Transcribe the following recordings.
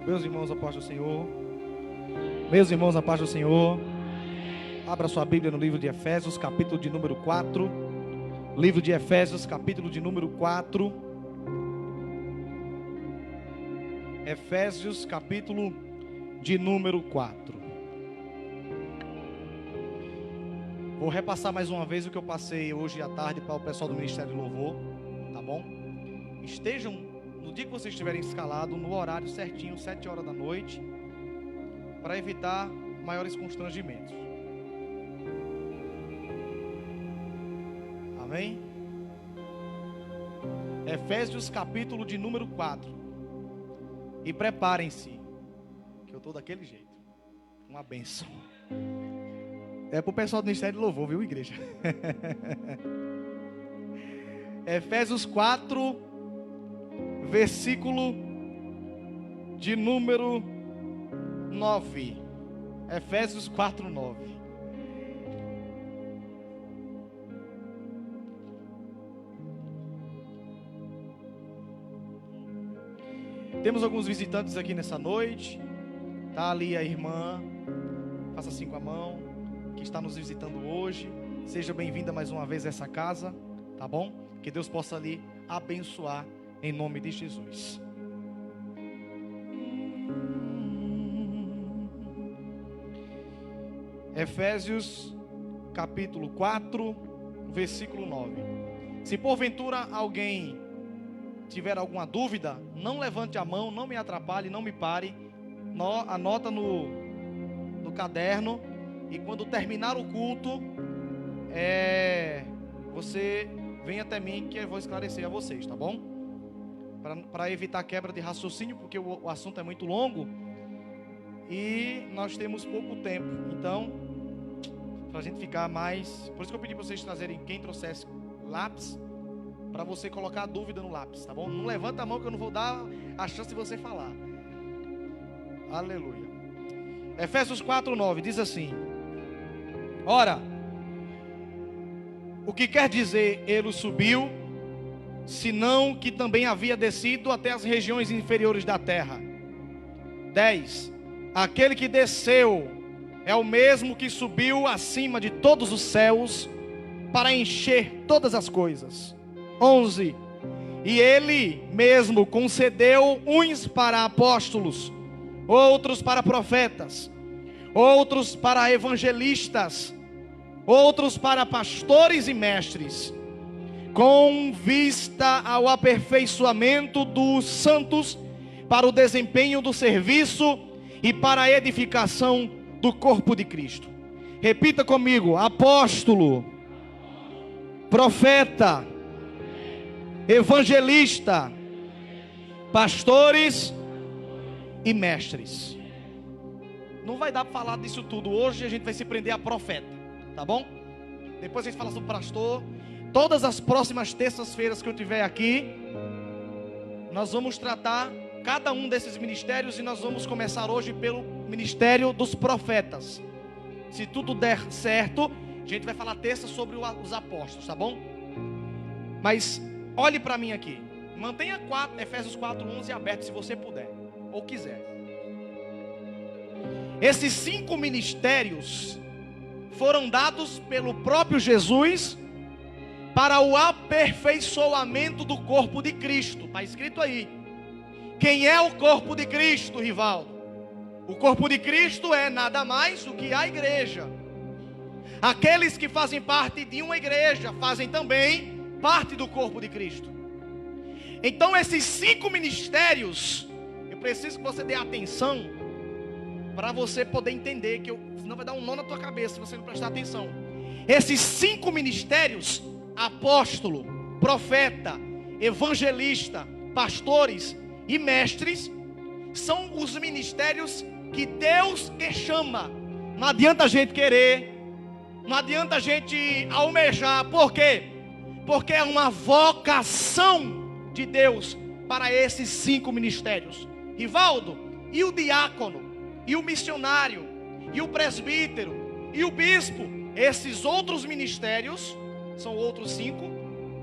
Meus irmãos, a paz do Senhor. Meus irmãos, a paz do Senhor. Abra sua Bíblia no livro de Efésios, capítulo de número 4. Livro de Efésios, capítulo de número 4. Efésios, capítulo de número 4. Vou repassar mais uma vez o que eu passei hoje à tarde para o pessoal do Ministério de Louvor, tá bom? Estejam, no dia que vocês estiverem escalados, no horário certinho, 7 horas da noite, para evitar maiores constrangimentos. Amém? Efésios, capítulo de número 4. E preparem-se, que eu estou daquele jeito. Uma bênção. É para o pessoal do Ministério de Louvor, viu, igreja? Efésios 4, versículo de número 9. Efésios 4, 9. Temos alguns visitantes aqui nessa noite. Está ali a irmã, faça assim com a mão, que está nos visitando hoje. Seja bem-vinda mais uma vez a essa casa, tá bom? Que Deus possa lhe abençoar em nome de Jesus. Efésios capítulo 4, versículo 9. Se porventura alguém tiver alguma dúvida, não levante a mão, não me atrapalhe, não me pare. Anota no caderno. E quando terminar o culto, você vem até mim que eu vou esclarecer a vocês, tá bom? Para evitar quebra de raciocínio, porque o assunto é muito longo e nós temos pouco tempo. Então, para a gente ficar mais... Por isso que eu pedi para vocês trazerem, quem trouxesse lápis, para você colocar a dúvida no lápis, tá bom? Não levanta a mão que eu não vou dar a chance de você falar. Aleluia. Efésios 4, 9 diz assim: ora, o que quer dizer ele subiu, senão que também havia descido até as regiões inferiores da terra. 10. Aquele que desceu é o mesmo que subiu acima de todos os céus para encher todas as coisas. 11. E ele mesmo concedeu uns para apóstolos, outros para profetas, outros para evangelistas, outros para pastores e mestres, com vista ao aperfeiçoamento dos santos, para o desempenho do serviço e para a edificação do corpo de Cristo. Repita comigo: apóstolo, profeta, evangelista, pastores e mestres. Não vai dar para falar disso tudo hoje. A gente vai se prender a profeta, tá bom? Depois a gente fala sobre pastor. Todas as próximas terças-feiras que eu tiver aqui, nós vamos tratar cada um desses ministérios. E nós vamos começar hoje pelo ministério dos profetas. Se tudo der certo, a gente vai falar terça sobre os apóstolos, tá bom? Mas olhe para mim aqui. Mantenha Efésios 4:11 aberto se você puder ou quiser. Esses 5 ministérios foram dados pelo próprio Jesus para o aperfeiçoamento do corpo de Cristo. Está escrito aí. Quem é o corpo de Cristo, Rivaldo? O corpo de Cristo é nada mais do que a igreja. Aqueles que fazem parte de uma igreja fazem também parte do corpo de Cristo. Então esses 5 ministérios, eu preciso que você dê atenção para você poder entender, senão vai dar um nó na tua cabeça se você não prestar atenção. Esses 5 ministérios, apóstolo, profeta, evangelista, pastores e mestres, são os ministérios que Deus que chama. Não adianta a gente querer, não adianta a gente almejar. Por quê? Porque é uma vocação de Deus para esses 5 ministérios. Rivaldo, e o diácono, e o missionário, e o presbítero, e o bispo? Esses outros ministérios são outros 5: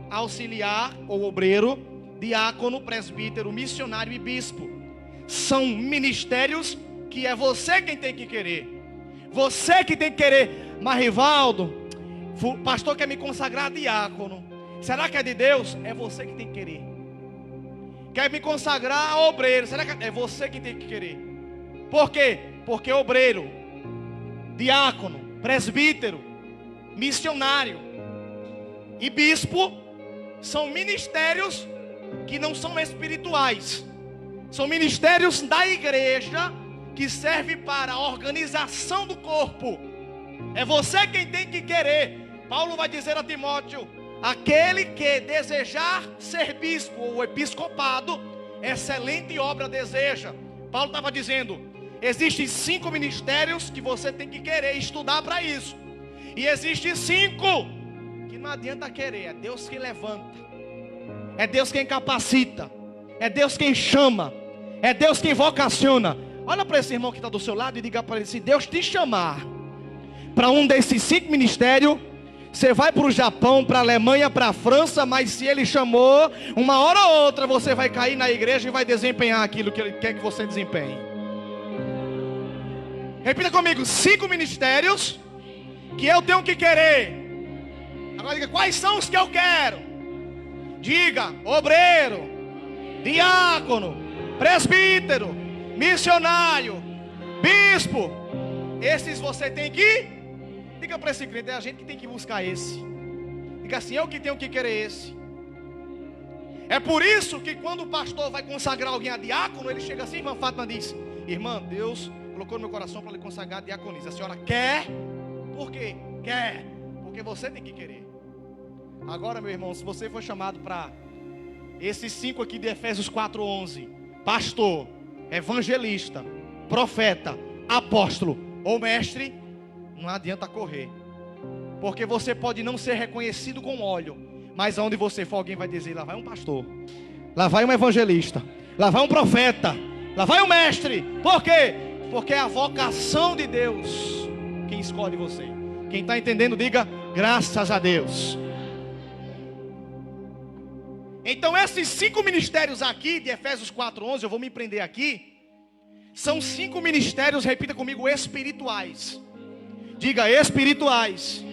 auxiliar ou obreiro, diácono, presbítero, missionário e bispo. são ministérios que é você quem tem que querer. Você que tem que querer. Mas Rivaldo, o pastor quer me consagrar a diácono. Será que é de Deus? É você que tem que querer. Quer me consagrar a obreiro. Será que é você que tem que querer? Por quê? Porque obreiro, diácono, presbítero, missionário e bispo são ministérios que não são espirituais. São ministérios da igreja que servem para a organização do corpo. É você quem tem que querer. Paulo vai dizer a Timóteo: aquele que desejar ser bispo ou episcopado, excelente obra deseja. Paulo estava dizendo: existem 5 ministérios que você tem que querer estudar para isso. E existem 5 que não adianta querer. É Deus que levanta, é Deus quem capacita, é Deus quem chama, é Deus quem vocaciona. Olha para esse irmão que está do seu lado e diga para ele: se Deus te chamar para um desses 5 ministérios, você vai para o Japão, para a Alemanha, para a França. Mas se Ele chamou, uma hora ou outra você vai cair na igreja e vai desempenhar aquilo que Ele quer que você desempenhe. Repita comigo: 5 ministérios que eu tenho que querer. Agora diga: quais são os que eu quero? Diga: obreiro, diácono, presbítero, missionário, bispo. Esses você tem que... Diga para esse crente: é a gente que tem que buscar esse. Diga assim: eu que tenho que querer esse. É por isso que quando o pastor vai consagrar alguém a diácono, ele chega assim, irmã Fátima diz: irmã, Deus colocou no meu coração para lhe consagrar a diaconisa. A senhora quer? Por quê? Quer. Porque você tem que querer. Agora, meu irmão, se você for chamado para esses 5 aqui de Efésios 4:11, pastor, evangelista, profeta, apóstolo ou mestre, não adianta correr. Porque você pode não ser reconhecido com óleo, mas aonde você for, alguém vai dizer: lá vai um pastor, lá vai um evangelista, lá vai um profeta, lá vai um mestre. Por quê? Porque é a vocação de Deus quem escolhe você. Quem está entendendo, diga: graças a Deus. Então esses 5 ministérios aqui de Efésios 4:11, eu vou me prender aqui. São 5 ministérios, repita comigo, espirituais. Diga: espirituais.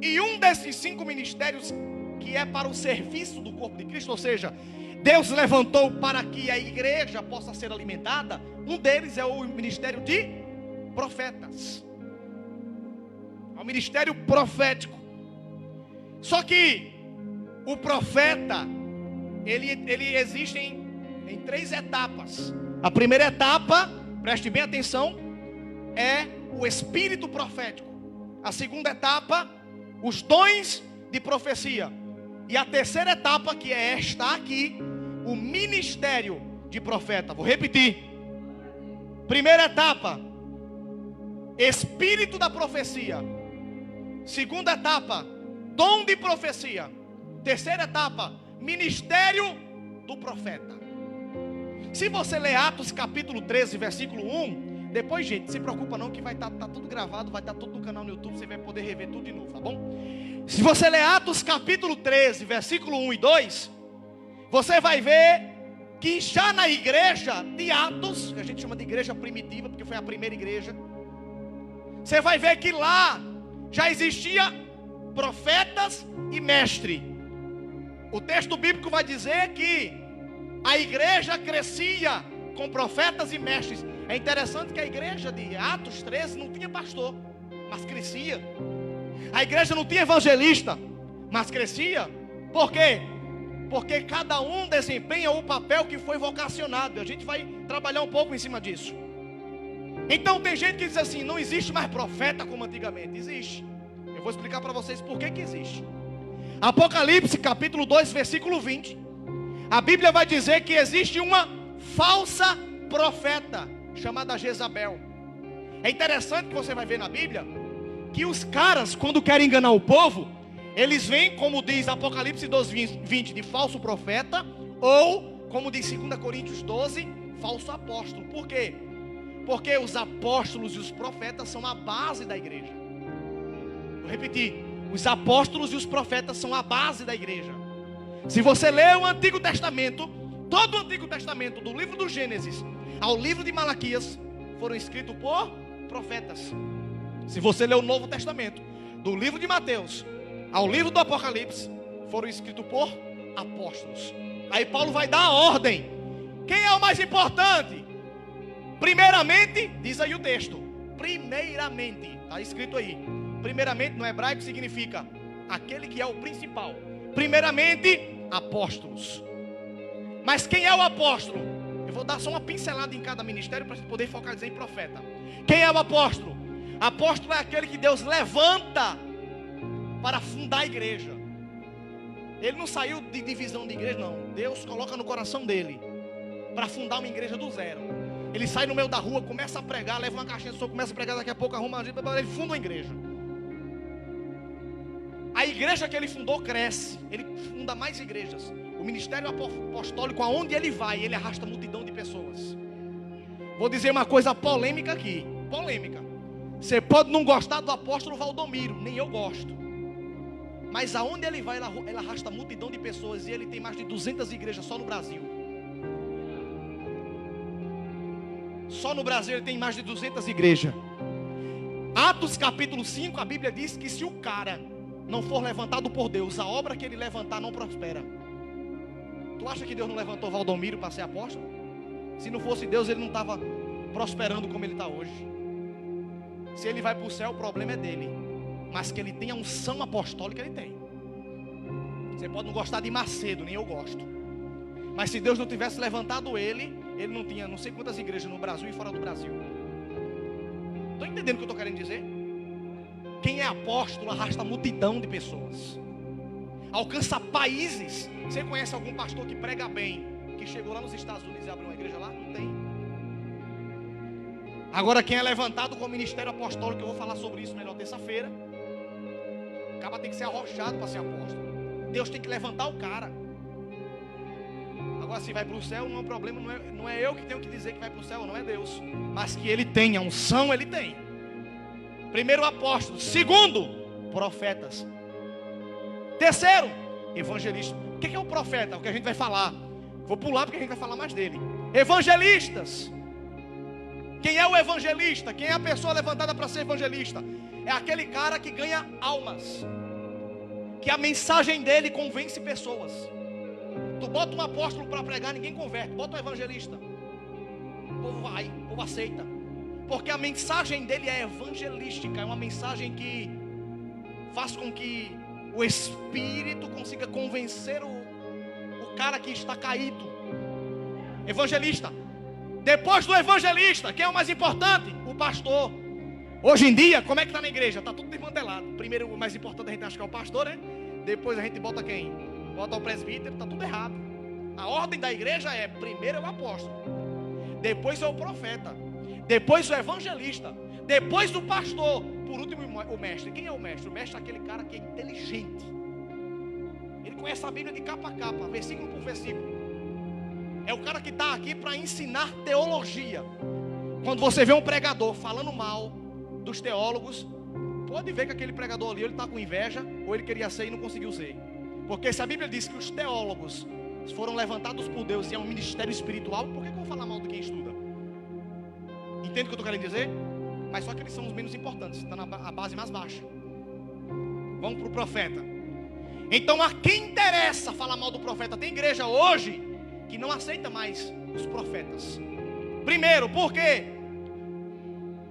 E um desses 5 ministérios que é para o serviço do corpo de Cristo, ou seja, Deus levantou para que a igreja possa ser alimentada. Um deles é o ministério de profetas. É o ministério profético. Só que o profeta, ele existe em 3 etapas. A primeira etapa, preste bem atenção, é o espírito profético. A segunda etapa, os dons de profecia. E a terceira etapa, que é esta aqui, o ministério de profeta. Vou repetir. Primeira etapa, espírito da profecia. Segunda etapa, dom de profecia. Terceira etapa, ministério do profeta. Se você ler Atos capítulo 13, versículo 1, depois, gente, se preocupa não, que vai estar tudo gravado, vai estar tudo no canal no YouTube, você vai poder rever tudo de novo, tá bom? Se você ler Atos capítulo 13, versículo 1 e 2, você vai ver que já na igreja de Atos, que a gente chama de igreja primitiva, porque foi a primeira igreja, você vai ver que lá já existia profetas e mestre. O texto bíblico vai dizer que a igreja crescia com profetas e mestres. É interessante que a igreja de Atos 13 não tinha pastor, mas crescia. A igreja não tinha evangelista, mas crescia. Por quê? Porque cada um desempenha o papel que foi vocacionado. A gente vai trabalhar um pouco em cima disso. Então tem gente que diz assim: não existe mais profeta como antigamente. Existe. Eu vou explicar para vocês por que existe. Apocalipse capítulo 2, versículo 20. A Bíblia vai dizer que existe uma falsa profeta chamada Jezabel. É interessante que você vai ver na Bíblia que os caras, quando querem enganar o povo, eles vêm, como diz Apocalipse 2:20, de falso profeta, ou, como diz 2 Coríntios 12, falso apóstolo. Por quê? Porque os apóstolos e os profetas são a base da igreja. Vou repetir: os apóstolos e os profetas são a base da igreja. Se você ler o Antigo Testamento, todo o Antigo Testamento, do livro do Gênesis ao livro de Malaquias, foram escritos por profetas. Se você ler o Novo Testamento, do livro de Mateus ao livro do Apocalipse, foram escritos por apóstolos. Aí Paulo vai dar a ordem. Quem é o mais importante? Primeiramente, diz aí o texto. Primeiramente, está escrito aí. Primeiramente no hebraico significa aquele que é o principal. Primeiramente, apóstolos. Mas quem é o apóstolo? Eu vou dar só uma pincelada em cada ministério para poder focalizar em profeta. Quem é o apóstolo? Apóstolo é aquele que Deus levanta para fundar a igreja. Ele não saiu de divisão de igreja, não. Deus coloca no coração dele para fundar uma igreja do zero. Ele sai no meio da rua, começa a pregar, leva uma caixinha de som, começa a pregar, daqui a pouco arruma, ele funda uma igreja. A igreja que ele fundou cresce, ele funda mais igrejas. O ministério apostólico, aonde ele vai, ele arrasta multidão de pessoas. Vou dizer uma coisa polêmica aqui, polêmica. Você pode não gostar do apóstolo Valdomiro, nem eu gosto. Mas aonde ele vai, ele arrasta multidão de pessoas. E ele tem mais de 200 igrejas só no Brasil. Só no Brasil ele tem mais de 200 igrejas. Atos capítulo 5, a Bíblia diz que se o cara não for levantado por Deus, a obra que ele levantar não prospera. Tu acha que Deus não levantou Valdomiro para ser apóstolo? Se não fosse Deus, ele não estava prosperando como ele está hoje. Se ele vai para o céu, o problema é dele. Mas que ele tenha unção apostólica, ele tem. Você pode não gostar de Macedo, nem eu gosto. Mas se Deus não tivesse levantado ele não tinha não sei quantas igrejas no Brasil e fora do Brasil. Estão entendendo o que eu estou querendo dizer? Quem é apóstolo arrasta multidão de pessoas. Alcança países. Você conhece algum pastor que prega bem, que chegou lá nos Estados Unidos e abriu uma igreja lá? Não tem. Agora quem é levantado com o ministério apostólico, eu vou falar sobre isso melhor terça-feira. O cara tem que ser arrochado para ser apóstolo. Deus tem que levantar o cara. Agora se vai para o céu não é um problema, não é eu que tenho que dizer que vai para o céu, não é Deus. Mas que ele tem a unção, ele tem. Primeiro, apóstolo. Segundo, profetas. Terceiro, evangelista. O que é o profeta? É o que a gente vai falar. Vou pular porque a gente vai falar mais dele. Evangelistas. Quem é o evangelista? Quem é a pessoa levantada para ser evangelista? É aquele cara que ganha almas, que a mensagem dele convence pessoas. Tu bota um apóstolo para pregar, ninguém converte. Bota um evangelista, o povo vai, o povo aceita. Porque a mensagem dele é evangelística. É uma mensagem que faz com que o Espírito consiga convencer o cara que está caído. Evangelista. Depois do evangelista, quem é o mais importante? O pastor. Hoje em dia, como é que está na igreja? Está tudo desmantelado. Primeiro, o mais importante a gente acha que é o pastor, né? Depois a gente bota quem? Bota o presbítero, está tudo errado. A ordem da igreja é: primeiro é o apóstolo, depois é o profeta, depois o evangelista, depois o pastor, por último o mestre. Quem é o mestre? O mestre é aquele cara que é inteligente. Ele conhece a Bíblia de capa a capa, versículo por versículo. É o cara que está aqui para ensinar teologia. Quando você vê um pregador falando mal dos teólogos, pode ver que aquele pregador ali, ele está com inveja, ou ele queria ser e não conseguiu ser. Porque se a Bíblia diz que os teólogos foram levantados por Deus e é um ministério espiritual, por que eu vou falar mal de quem estuda? Entende o que eu estou querendo dizer? Mas só que eles são os menos importantes, está na base mais baixa. Vamos para o profeta. Então a quem interessa falar mal do profeta? Tem igreja hoje que não aceita mais os profetas. Primeiro, por quê?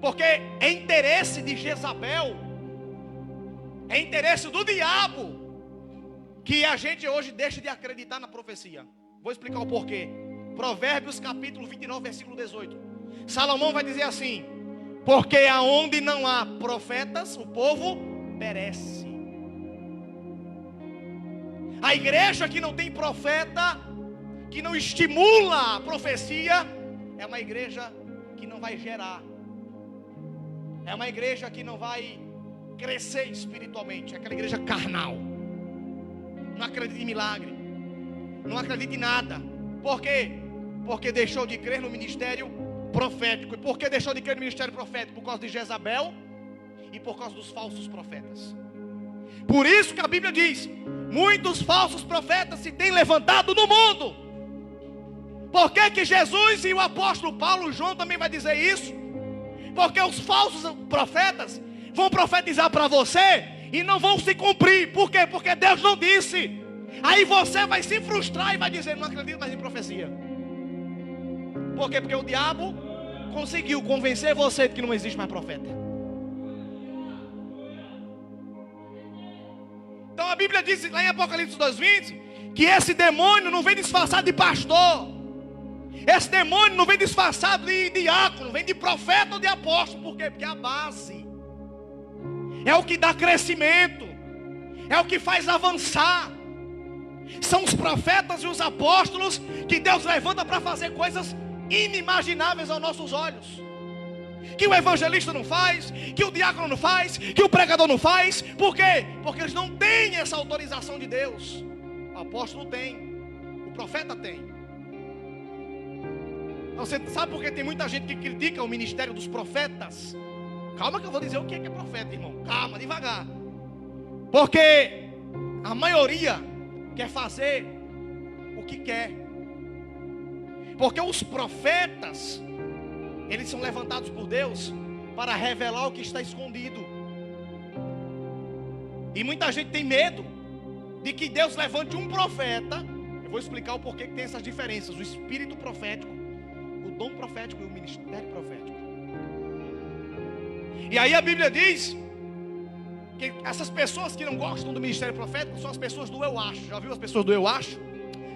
Porque é interesse de Jezabel, é interesse do diabo, que a gente hoje deixa de acreditar na profecia. Vou explicar o porquê. Provérbios capítulo 29, versículo 18. Salomão vai dizer assim: porque aonde não há profetas, o povo perece. A igreja que não tem profeta, que não estimula a profecia, é uma igreja que não vai gerar. É uma igreja que não vai crescer espiritualmente. É aquela igreja carnal. Não acredita em milagre, não acredita em nada. Por quê? Porque deixou de crer no ministério profético. E por que deixou de crer no ministério profético? Por causa de Jezabel e por causa dos falsos profetas. Por isso que a Bíblia diz: muitos falsos profetas se têm levantado no mundo. Por que que Jesus e o apóstolo Paulo, João também vai dizer isso? Porque os falsos profetas vão profetizar para você e não vão se cumprir. Por quê? Porque Deus não disse. Aí você vai se frustrar e vai dizer: não acredito mais em profecia. Por quê? Porque o diabo conseguiu convencer você de que não existe mais profeta. Então a Bíblia diz lá em Apocalipse 2:20 que esse demônio não vem disfarçado de pastor. Esse demônio não vem disfarçado de diácono, vem de profeta ou de apóstolo. Por quê? Porque a base é o que dá crescimento, é o que faz avançar. São os profetas e os apóstolos que Deus levanta para fazer coisas inimagináveis aos nossos olhos, que o evangelista não faz, que o diácono não faz, que o pregador não faz. Por quê? Porque eles não têm essa autorização de Deus. O apóstolo tem, o profeta tem. Então, você sabe por que tem muita gente que critica o ministério dos profetas? Calma que eu vou dizer o que é profeta, irmão. Calma, devagar. Porque a maioria quer fazer o que quer. Porque os profetas, eles são levantados por Deus para revelar o que está escondido. E muita gente tem medo de que Deus levante um profeta. Eu vou explicar o porquê que tem essas diferenças: o espírito profético, o dom profético e o ministério profético. E aí a Bíblia diz que essas pessoas que não gostam do ministério profético são as pessoas do eu acho. Já viu as pessoas do eu acho?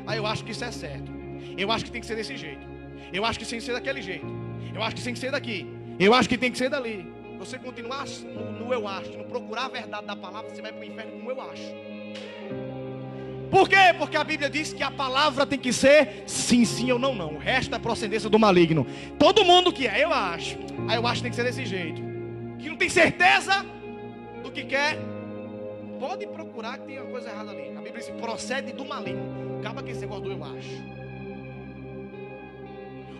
Aí eu acho que isso é certo, eu acho que tem que ser desse jeito, eu acho que tem que ser daquele jeito, eu acho que tem que ser daqui, eu acho que tem que ser dali. Você continuar no eu acho, não procurar a verdade da palavra, você vai para o inferno com o eu acho. Por quê? Porque a Bíblia diz que a palavra tem que ser sim, sim ou não, não. O resto é procedência do maligno. Todo mundo que é eu acho, aí eu acho que tem que ser desse jeito, que não tem certeza do que quer, pode procurar que tem uma coisa errada ali. A Bíblia diz: procede do maligno. Acaba que esse negócio do eu acho.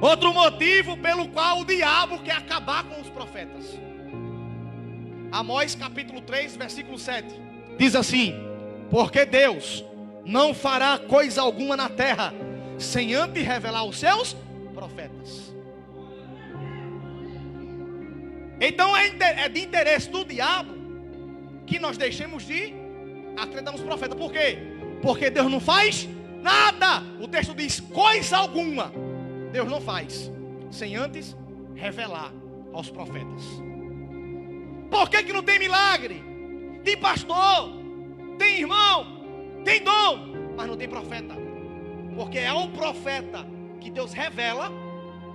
Outro motivo pelo qual o diabo quer acabar com os profetas. Amós capítulo 3 versículo 7 diz assim: porque Deus não fará coisa alguma na terra sem antes revelar os seus profetas. Então é de interesse do diabo que nós deixemos de acreditar nos profetas. Por quê? Porque Deus não faz nada. O texto diz: coisa alguma Deus não faz sem antes revelar aos profetas. Por que não tem milagre? Tem pastor, tem irmão, tem dom, mas não tem profeta. Porque é o profeta que Deus revela.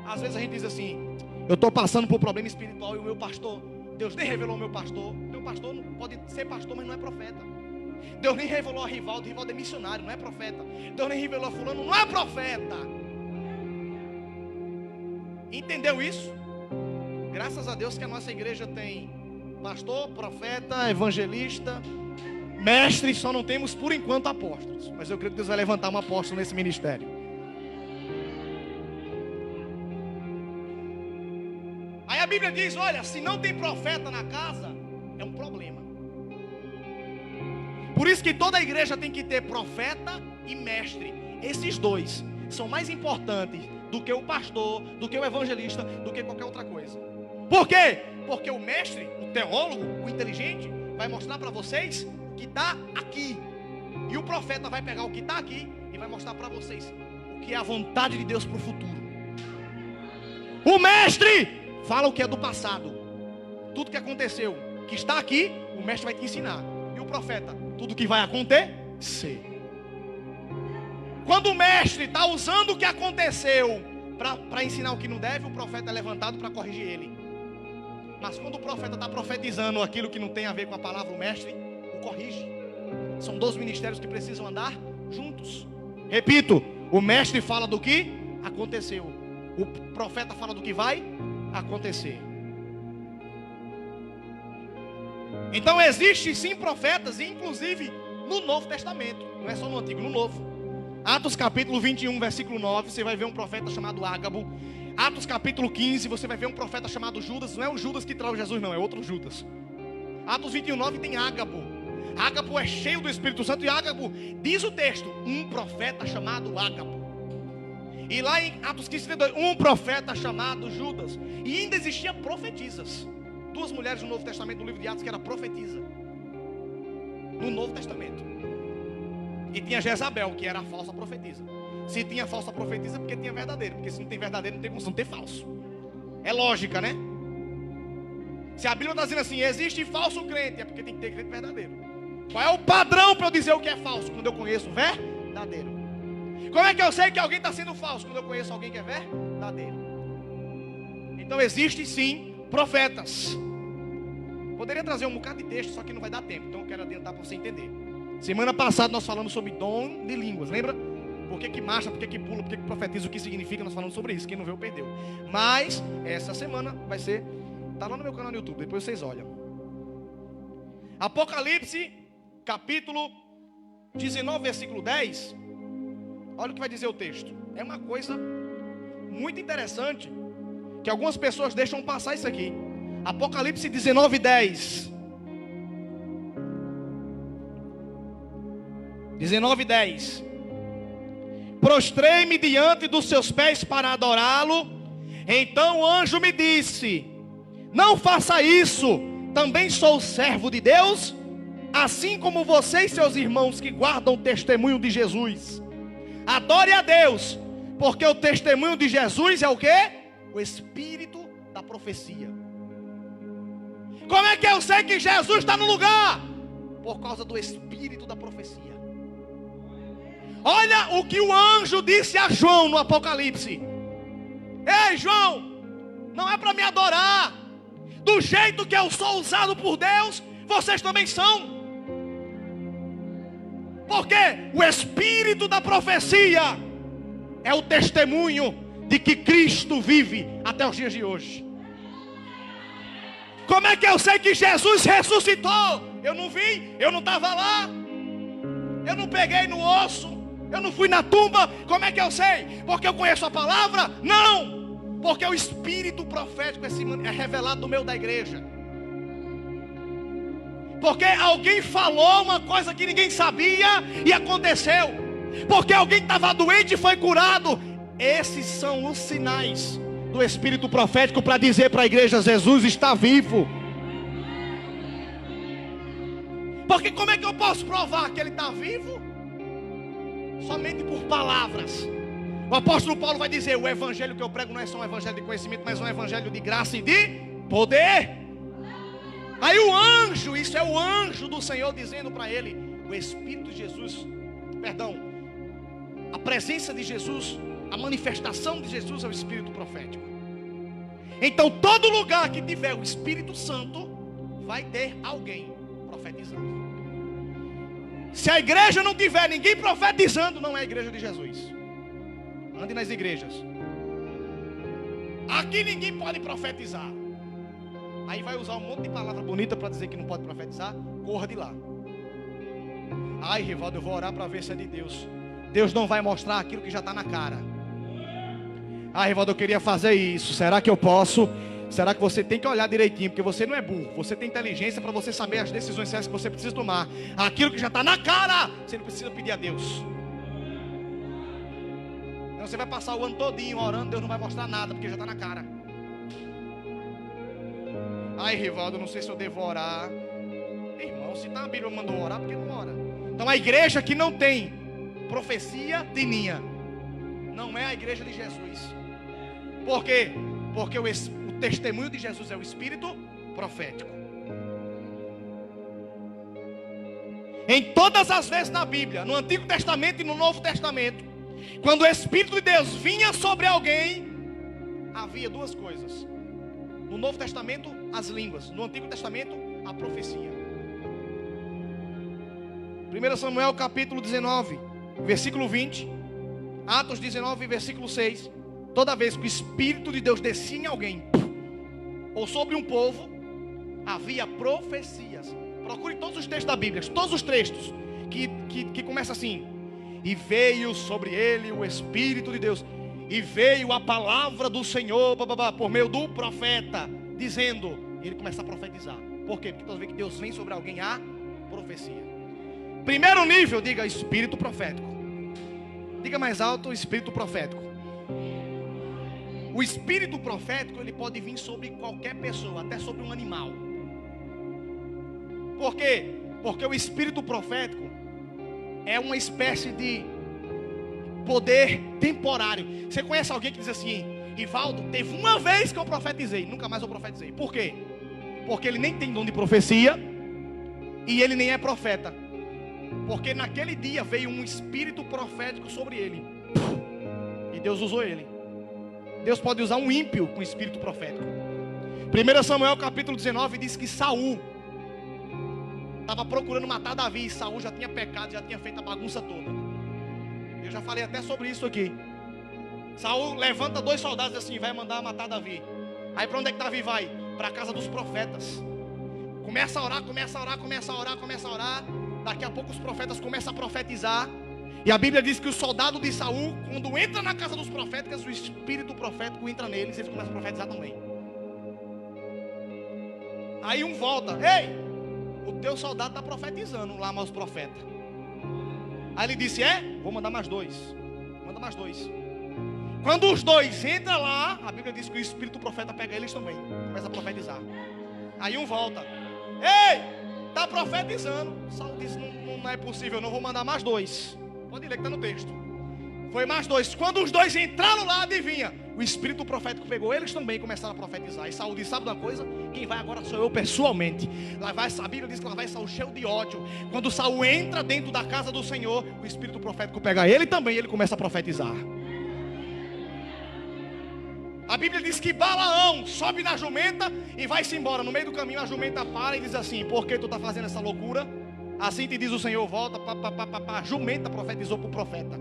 Às vezes a gente diz assim: eu estou passando por problema espiritual e o meu pastor, Deus nem revelou o meu pastor. Meu pastor pode ser pastor, mas não é profeta. Deus nem revelou a Rivaldo é missionário, não é profeta. Deus nem revelou a fulano, não é profeta. Entendeu isso? Graças a Deus que a nossa igreja tem pastor, profeta, evangelista, mestre. Só não temos por enquanto apóstolos, mas eu creio que Deus vai levantar um apóstolo nesse ministério. Aí a Bíblia diz: olha, se não tem profeta na casa, é um problema. Por isso que toda a igreja tem que ter profeta e mestre. Esses dois são mais importantes do que o pastor, do que o evangelista, do que qualquer outra coisa. Por quê? Porque o mestre, o teólogo, o inteligente, vai mostrar para vocês o que está aqui. E o profeta vai pegar o que está aqui e vai mostrar para vocês o que é a vontade de Deus para o futuro. O mestre fala o que é do passado. Tudo que aconteceu, que está aqui, o mestre vai te ensinar. E o profeta, tudo que vai acontecer. Quando o mestre está usando o que aconteceu para ensinar o que não deve, o profeta é levantado para corrigir ele. Mas quando o profeta está profetizando aquilo que não tem a ver com a palavra, o mestre o corrige. São dois ministérios que precisam andar juntos. Repito, o mestre fala do que aconteceu, o profeta fala do que vai acontecer. Então existe sim profetas, inclusive no Novo Testamento, não é só no Antigo, no Novo. Atos capítulo 21, versículo 9, você vai ver um profeta chamado Ágabo. Atos capítulo 15, você vai ver um profeta chamado Judas. Não é o Judas que traiu Jesus, não, é outro Judas. Atos 21, 9 tem Ágabo. Ágabo é cheio do Espírito Santo. E Ágabo, diz o texto, um profeta chamado Ágabo. E lá em Atos 15:32, um profeta chamado Judas. E ainda existia profetisas. 2 mulheres no Novo Testamento, no livro de Atos, que era profetisa. No Novo Testamento. E tinha Jezabel, que era a falsa profetisa. Se tinha falsa profetisa, porque tinha verdadeiro. Porque se não tem verdadeiro, não tem como ter falso. É lógica, né? Se a Bíblia está dizendo assim, existe falso crente, é porque tem que ter crente verdadeiro. Qual é o padrão para eu dizer o que é falso? Quando eu conheço o verdadeiro. Como é que eu sei que alguém está sendo falso? Quando eu conheço alguém que é verdadeiro. Então existem sim profetas. Poderia trazer um bocado de texto, só que não vai dar tempo. Então eu quero adiantar para você entender. Semana passada nós falamos sobre dom de línguas, lembra? Por que marcha, por que pula, por que profetiza, o que significa, nós falamos sobre isso. Quem não viu, perdeu. Mas essa semana vai ser, está lá no meu canal no YouTube, depois vocês olham. Apocalipse, capítulo 19, versículo 10. Olha o que vai dizer o texto. É uma coisa muito interessante, que algumas pessoas deixam passar isso aqui. Apocalipse 19, 10. 19, 10. Prostrei-me diante dos seus pés para adorá-lo. Então o anjo me disse: não faça isso, também sou servo de Deus, assim como você e seus irmãos que guardam o testemunho de Jesus. Adore a Deus, porque o testemunho de Jesus é o quê? O espírito da profecia. Como é que eu sei que Jesus está no lugar? Por causa do espírito da profecia. Olha o que o anjo disse a João no Apocalipse. Ei, João, não é para me adorar. Do jeito que eu sou usado por Deus, vocês também são. Porque o espírito da profecia é o testemunho de que Cristo vive até os dias de hoje. Como é que eu sei que Jesus ressuscitou? Eu não vi, eu não estava lá, eu não peguei no osso, eu não fui na tumba. Como é que eu sei? Porque eu conheço a palavra? Não, porque o espírito profético é revelado no meio da igreja. Porque alguém falou uma coisa que ninguém sabia e aconteceu. Porque alguém estava doente e foi curado. Esses são os sinais do espírito profético para dizer para a igreja: Jesus está vivo. Porque como é que eu posso provar que ele está vivo? Somente por palavras. O apóstolo Paulo vai dizer: o evangelho que eu prego não é só um evangelho de conhecimento, mas um evangelho de graça e de poder. Aí o anjo, isso é o anjo do Senhor dizendo para ele: o Espírito de Jesus, a presença de Jesus, a manifestação de Jesus é o Espírito profético. Então todo lugar que tiver o Espírito Santo, vai ter alguém profetizando. Se a igreja não tiver ninguém profetizando, não é a igreja de Jesus. Ande nas igrejas. Aqui ninguém pode profetizar. Aí vai usar um monte de palavra bonita para dizer que não pode profetizar. Corra de lá. Ai, Rivaldo, eu vou orar para ver se é de Deus. Deus não vai mostrar aquilo que já está na cara. Ai, Rivaldo, eu queria fazer isso. Será que eu posso? Será que você tem que olhar direitinho? Porque você não é burro. Você tem inteligência para você saber as decisões certas que você precisa tomar. Aquilo que já está na cara, você não precisa pedir a Deus. Então você vai passar o ano todinho orando, Deus não vai mostrar nada, porque já está na cara. Ai, Rivaldo, não sei se eu devo orar. Irmão, se na Bíblia mandou orar, por que não ora? Então a igreja que não tem profecia tininha, não é a igreja de Jesus. Por quê? Porque o testemunho de Jesus é o espírito profético. Em todas as vezes na Bíblia, no Antigo Testamento e no Novo Testamento, quando o Espírito de Deus vinha sobre alguém, havia duas coisas. No Novo Testamento, as línguas. No Antigo Testamento, a profecia. 1 Samuel capítulo 19, versículo 20. Atos 19, versículo 6. Toda vez que o Espírito de Deus descia em alguém, ou sobre um povo, havia profecias. Procure todos os textos da Bíblia, todos os textos que começam assim: e veio sobre ele o Espírito de Deus, e veio a palavra do Senhor, por meio do profeta, dizendo, e ele começa a profetizar. Por quê? Porque toda vez que Deus vem sobre alguém, há profecia. Primeiro nível, diga Espírito profético. Diga mais alto, Espírito profético. o espírito profético, ele pode vir sobre qualquer pessoa, até sobre um animal. Por quê? Porque o espírito profético é uma espécie de poder temporário. Você conhece alguém que diz assim: Rivaldo, teve uma vez que eu profetizei, nunca mais eu profetizei. Por quê? Porque ele nem tem dom de profecia e ele nem é profeta. Porque naquele dia veio um espírito profético sobre ele e Deus usou ele. Deus pode usar um ímpio com espírito profético. 1 Samuel capítulo 19 diz que Saul estava procurando matar Davi. E Saul já tinha pecado, já tinha feito a bagunça toda. Eu já falei até sobre isso aqui. Saul levanta 2 soldados assim, vai mandar matar Davi. Aí para onde é que Davi vai? Para a casa dos profetas. Começa a orar, começa a orar, começa a orar, começa a orar. Daqui a pouco os profetas começam a profetizar. E a Bíblia diz que o soldado de Saul, quando entra na casa dos profetas, o espírito profético entra neles e eles começam a profetizar também. Aí um volta: ei, o teu soldado está profetizando lá, mas os profetas. Aí ele disse: é? Vou mandar mais 2. Manda mais 2. Quando os 2 entram lá, a Bíblia diz que o espírito profeta pega eles também, começa a profetizar. Aí um volta: ei, está profetizando. Saul disse: não é possível, não vou mandar mais 2. Pode ler que está no texto. Foi mais 2. Quando os 2 entraram lá, adivinha? O espírito profético pegou eles também e começaram a profetizar. E Saul disse: sabe uma coisa? Quem vai agora sou eu pessoalmente. Lá vai, a Bíblia diz que lá vai Saul cheio de ódio. Quando Saul entra dentro da casa do Senhor, o espírito profético pega ele também e ele começa a profetizar. A Bíblia diz que Balaão sobe na jumenta e vai-se embora. No meio do caminho a jumenta para e diz assim: por que tu está fazendo essa loucura? Assim te diz o Senhor, volta. A jumenta profetizou para o profeta.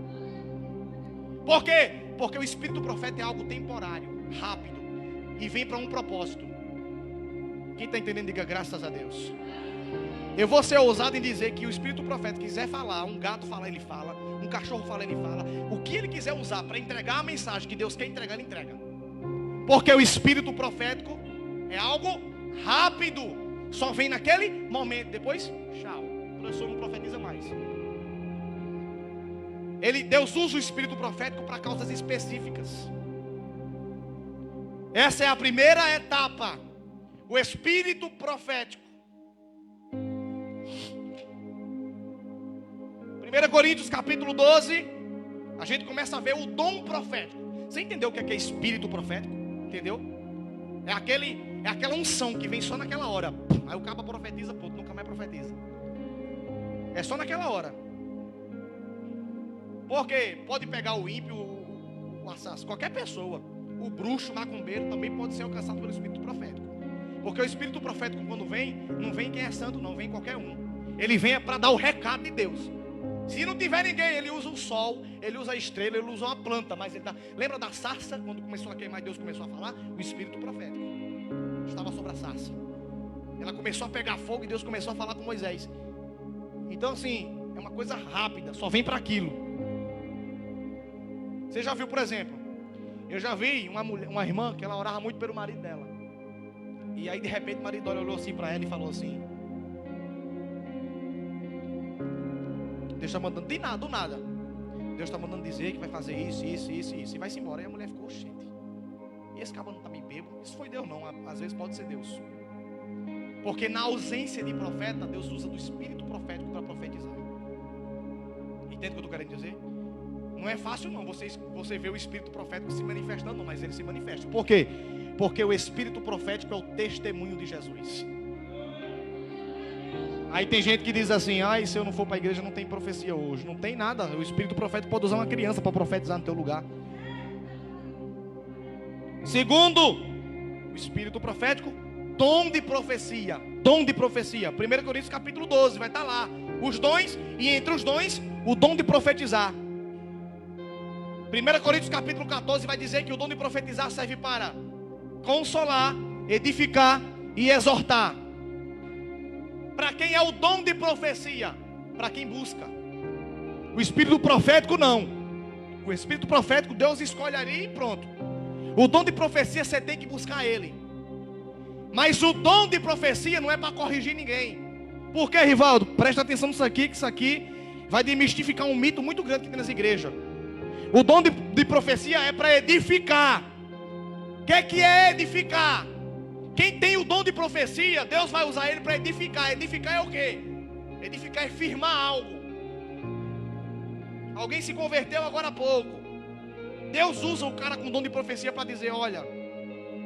Por quê? Porque o espírito profeta é algo temporário, rápido, e vem para um propósito. Quem está entendendo, diga graças a Deus. Eu vou ser ousado em dizer que o espírito profeta quiser falar, um gato fala, ele fala, um cachorro fala, ele fala. O que ele quiser usar para entregar a mensagem que Deus quer entregar, ele entrega. Porque o espírito profético é algo rápido, só vem naquele momento, depois, tchau. O professor não profetiza mais. Deus usa o espírito profético para causas específicas. Essa é a primeira etapa. O espírito profético. 1 Coríntios capítulo 12, a gente começa a ver o dom profético. Você entendeu o que é espírito profético? Entendeu? É aquela unção que vem só naquela hora. Aí o cabo profetiza, pô, nunca mais profetiza. É só naquela hora. Porque pode pegar o ímpio, o assassino, qualquer pessoa. O bruxo, o macumbeiro também pode ser alcançado pelo espírito profético. Porque o espírito profético, quando vem, não vem quem é santo, não, vem qualquer um. Ele vem para dar o recado de Deus. Se não tiver ninguém, ele usa o sol, ele usa a estrela, ele usa uma planta. Mas ele dá. Lembra da sarça? Quando começou a queimar, Deus começou a falar? O espírito profético estava sobre a sarça. Ela começou a pegar fogo e Deus começou a falar com Moisés. Então assim, é uma coisa rápida, só vem para aquilo. Você já viu, por exemplo, eu já vi uma irmã que ela orava muito pelo marido dela. E aí de repente o marido olhou assim para ela e falou assim: Deus está mandando, do nada, Deus está mandando dizer que vai fazer isso. E vai-se embora. E a mulher ficou: gente, e esse cabra não está meio bêbado? Isso foi Deus não, às vezes pode ser Deus. Porque na ausência de profeta, Deus usa do espírito profético para profetizar. Entende o que eu estou querendo dizer? Não é fácil não, você vê o espírito profético se manifestando, não, mas ele se manifesta. Por quê? Porque o espírito profético é o testemunho de Jesus. Aí tem gente que diz assim: ai, se eu não for para a igreja não tem profecia hoje. Não tem nada, o espírito profético pode usar uma criança para profetizar no teu lugar. Segundo, o espírito profético, dom de profecia. Dom de profecia. 1 Coríntios capítulo 12, vai estar lá. Os dons, e entre os dons, o dom de profetizar. 1 Coríntios capítulo 14 vai dizer que o dom de profetizar serve para consolar, edificar e exortar. Para quem é o dom de profecia? Para quem busca. O espírito profético não. O espírito profético Deus escolhe ali e pronto. O dom de profecia você tem que buscar ele. Mas o dom de profecia não é para corrigir ninguém. Por quê, Rivaldo? Presta atenção nisso aqui, que isso aqui vai demistificar um mito muito grande que tem nas igrejas. O dom de profecia é para edificar. que é edificar? Quem tem o dom de profecia, Deus vai usar ele para edificar. Edificar é o quê? Edificar é firmar algo. Alguém se converteu agora há pouco. Deus usa o cara com dom de profecia para dizer: olha,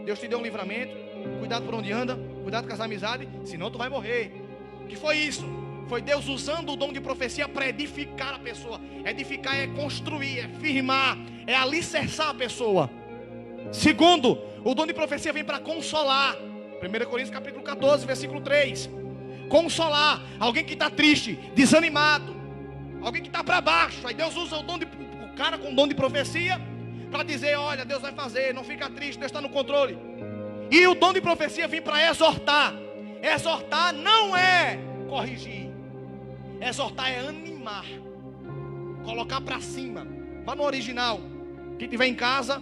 Deus te deu um livramento, cuidado por onde anda, cuidado com as amizades, senão tu vai morrer. O que foi isso? Foi Deus usando o dom de profecia para edificar a pessoa. Edificar é construir, é firmar, é alicerçar a pessoa. Segundo, o dom de profecia vem para consolar. 1 Coríntios capítulo 14, versículo 3. Consolar alguém que está triste, desanimado, alguém que está para baixo. Aí Deus usa o cara com o dom de profecia para dizer: olha, Deus vai fazer, não fica triste, Deus está no controle. E o dom de profecia vem para exortar. Exortar não é corrigir. Exortar é animar, colocar para cima. Vá no original. Quem estiver em casa,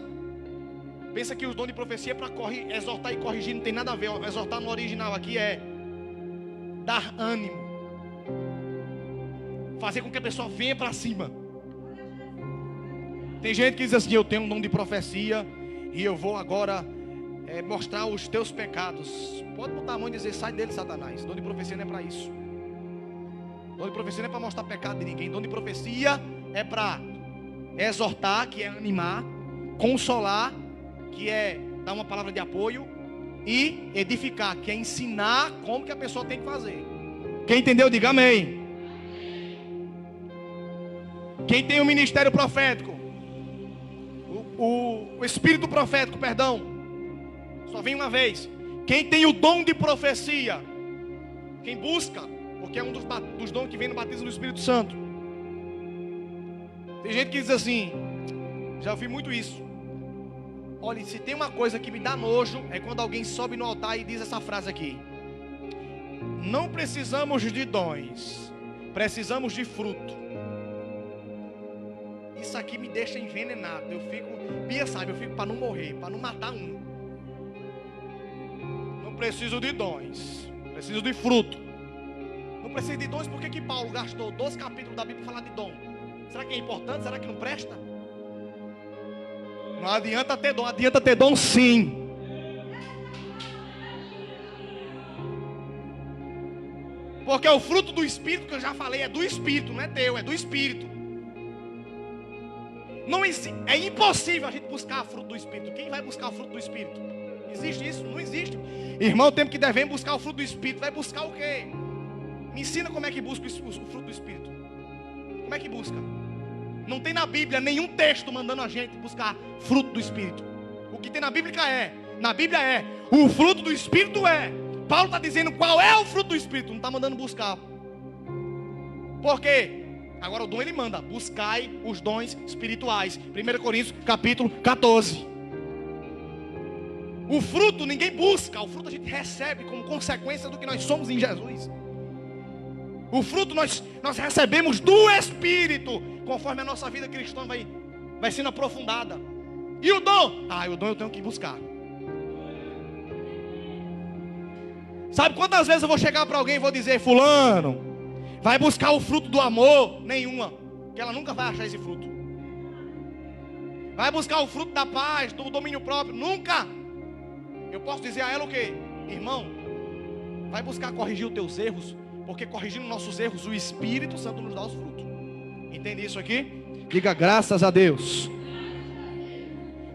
pensa que os dons de profecia é para exortar e corrigir, não tem nada a ver. Exortar no original aqui é dar ânimo, fazer com que a pessoa venha para cima. Tem gente que diz assim: eu tenho um dom de profecia e eu vou agora mostrar os teus pecados. Pode botar a mão e dizer: sai dele, Satanás. Dom de profecia não é para isso. Dom de profecia não é para mostrar pecado de ninguém. Dom de profecia é para exortar, que é animar, consolar, que é dar uma palavra de apoio, e edificar, que é ensinar como que a pessoa tem que fazer. Quem entendeu, diga amém. Quem tem o ministério profético, o espírito profético, perdão, só vem uma vez. Quem tem o dom de profecia, quem busca, porque é um dos dons que vem no batismo do Espírito Santo. Tem gente que diz assim, já ouvi muito isso: olha, se tem uma coisa que me dá nojo, é quando alguém sobe no altar e diz essa frase aqui: não precisamos de dons, precisamos de fruto. Isso aqui me deixa envenenado. Eu fico, Bia sabe, eu fico para não morrer, para não matar um. Não preciso de dons, preciso de fruto. Não preciso de dons, porque que Paulo gastou 12 capítulos da Bíblia para falar de dom? Será que é importante? Será que não presta? Não adianta ter dom sim. Porque o fruto do Espírito, que eu já falei, é do Espírito, não é teu, é do Espírito. Não é impossível a gente buscar o fruto do Espírito. Quem vai buscar o fruto do Espírito? Existe isso? Não existe. Irmão, o tempo que devemos buscar o fruto do Espírito, vai buscar o quê? Me ensina como é que busca o fruto do Espírito. Como é que busca? Não tem na Bíblia nenhum texto mandando a gente buscar fruto do Espírito. O que tem na Bíblia é, o fruto do Espírito é. Paulo está dizendo qual é o fruto do Espírito, não está mandando buscar. Por quê? Agora o dom ele manda: buscai os dons espirituais. 1 Coríntios capítulo 14. O fruto ninguém busca, o fruto a gente recebe como consequência do que nós somos em Jesus. O fruto nós recebemos do Espírito, conforme a nossa vida cristã vai sendo aprofundada. E o dom? O dom eu tenho que buscar. Sabe quantas vezes eu vou chegar para alguém e vou dizer: fulano, vai buscar o fruto do amor? Nenhuma, porque ela nunca vai achar esse fruto. Vai buscar o fruto da paz, do domínio próprio? Nunca. Eu posso dizer a ela o quê? Irmão, vai buscar corrigir os teus erros, porque corrigindo nossos erros, o Espírito Santo nos dá os frutos. Entende isso aqui? Diga graças a Deus.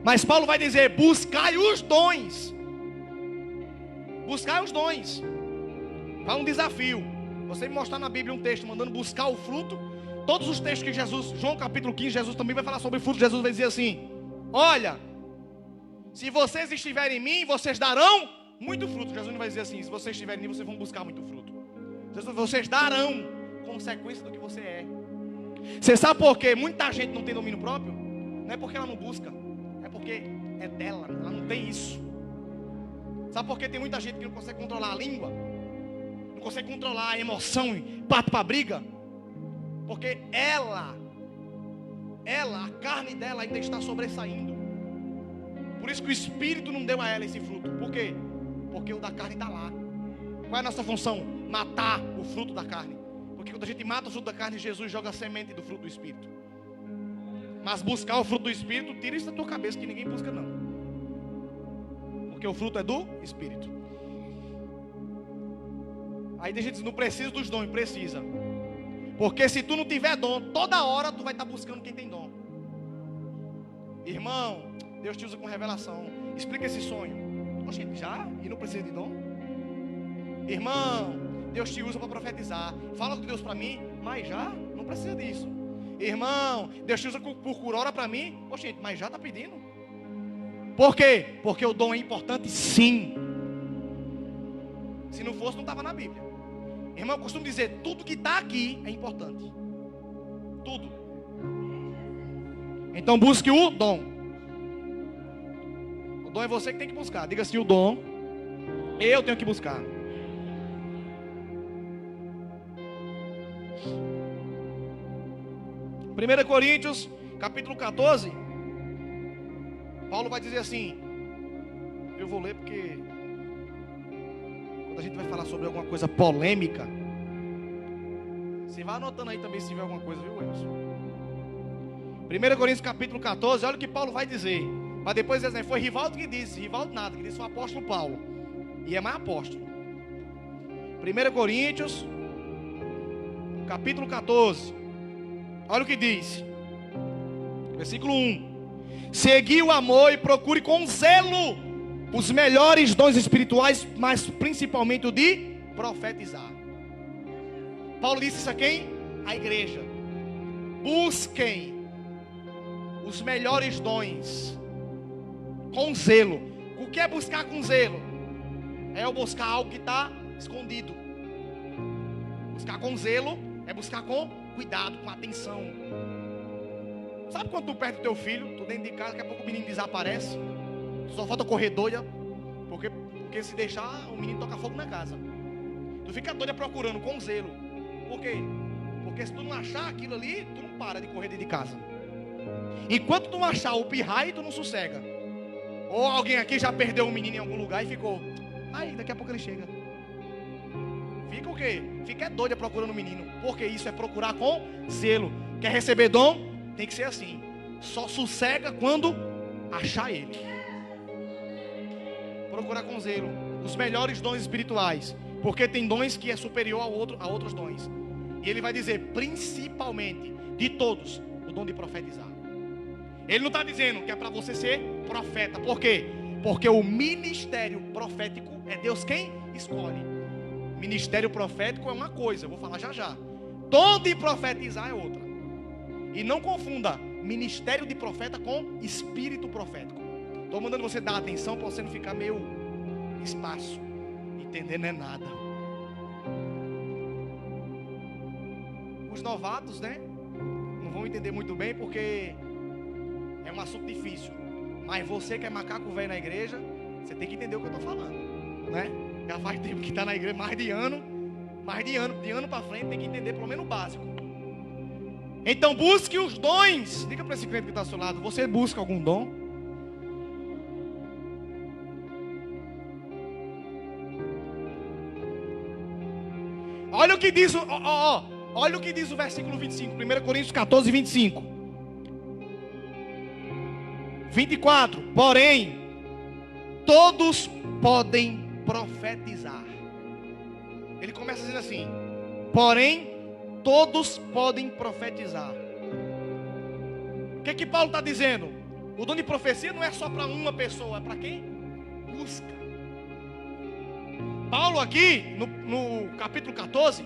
Mas Paulo vai dizer: buscai os dons. Buscai os dons. Vai um desafio. Você me mostrar na Bíblia um texto mandando buscar o fruto. Todos os textos que Jesus, João capítulo 15, Jesus também vai falar sobre fruto. Jesus vai dizer assim: olha, se vocês estiverem em mim, vocês darão muito fruto. Jesus não vai dizer assim: se vocês estiverem em mim, vocês vão buscar muito fruto. Vocês darão consequência do que você é. Você sabe por quê? Muita gente não tem domínio próprio. Não é porque ela não busca, é porque é dela, ela não tem isso. Sabe por que tem muita gente que não consegue controlar a língua? Não consegue controlar a emoção e parte para a briga? Porque ela, a carne dela ainda está sobressaindo. Por isso que o Espírito não deu a ela esse fruto. Por quê? Porque o da carne está lá. Qual é a nossa função? Matar o fruto da carne. Porque quando a gente mata o fruto da carne, Jesus joga a semente do fruto do Espírito. Mas buscar o fruto do Espírito, tira isso da tua cabeça, que ninguém busca não. Porque o fruto é do Espírito. Aí deixa eu dizer, não precisa dos dons, precisa. Porque se tu não tiver dom, toda hora tu vai estar buscando quem tem dom. Irmão, Deus te usa com revelação. Explica esse sonho. Oxe, já? E não precisa de dom? Irmão, Deus te usa para profetizar. Fala com Deus para mim, mas já? Não precisa disso. Irmão, Deus te usa por cura para mim. Oxe, mas já está pedindo? Por quê? Porque o dom é importante, sim. Se não fosse, não estava na Bíblia. Irmão, eu costumo dizer, tudo que está aqui é importante. Tudo. Então busque o dom. O dom é você que tem que buscar. Diga assim, o dom eu tenho que buscar. Primeira Coríntios, capítulo 14. Paulo vai dizer assim. Eu vou ler porque a gente vai falar sobre alguma coisa polêmica. Você vai anotando aí também se tiver alguma coisa, viu, Emerson? 1 Coríntios capítulo 14, olha o que Paulo vai dizer. Mas depois dizer, foi Rivaldo que disse. Rivaldo nada, que disse o apóstolo Paulo. E é mais apóstolo. 1 Coríntios capítulo 14. Olha o que diz. Versículo 1. Segui o amor e procure com zelo os melhores dons espirituais, mas principalmente o de profetizar. Paulo disse isso a quem? A igreja. Busquem os melhores dons com zelo. O que é buscar com zelo? É eu buscar algo que está escondido. Buscar com zelo é buscar com cuidado, com atenção. Sabe quando tu perde o teu filho, tu dentro de casa, daqui a pouco o menino desaparece? Só falta correr doida, porque se deixar, o menino toca fogo na casa. Tu fica doida procurando com zelo. Por quê? Porque se tu não achar aquilo ali, tu não para de correr dentro de casa. Enquanto tu não achar o pirraia, tu não sossega. Ou alguém aqui já perdeu um menino em algum lugar e ficou, aí daqui a pouco ele chega. Fica o quê? Fica doida procurando o menino. Porque isso é procurar com zelo. Quer receber dom? Tem que ser assim. Só sossega quando achar ele. Procurar com zelo os melhores dons espirituais, porque tem dons que é superior a outros dons. E ele vai dizer, principalmente, de todos, o dom de profetizar. Ele não está dizendo que é para você ser profeta. Por quê? Porque o ministério profético é Deus quem escolhe. Ministério profético é uma coisa, eu vou falar já já. Dom de profetizar é outra. E não confunda ministério de profeta com espírito profético. Estou mandando você dar atenção para você não ficar meio espaço. Entender não é nada. Os novatos, né? Não vão entender muito bem porque é um assunto difícil. Mas você que é macaco velho na igreja, você tem que entender o que eu estou falando, né? Já faz tempo que está na igreja, de ano para frente, tem que entender pelo menos o básico. Então busque os dons. Diga para esse crente que está ao seu lado, você busca algum dom? Olha o que diz, olha o que diz o versículo 25, 1 Coríntios 14, 25. 24. Porém, todos podem profetizar. Ele começa dizendo assim: porém, todos podem profetizar. O que Paulo está dizendo? O dom de profecia não é só para uma pessoa, é para quem busca. Paulo aqui, no capítulo 14,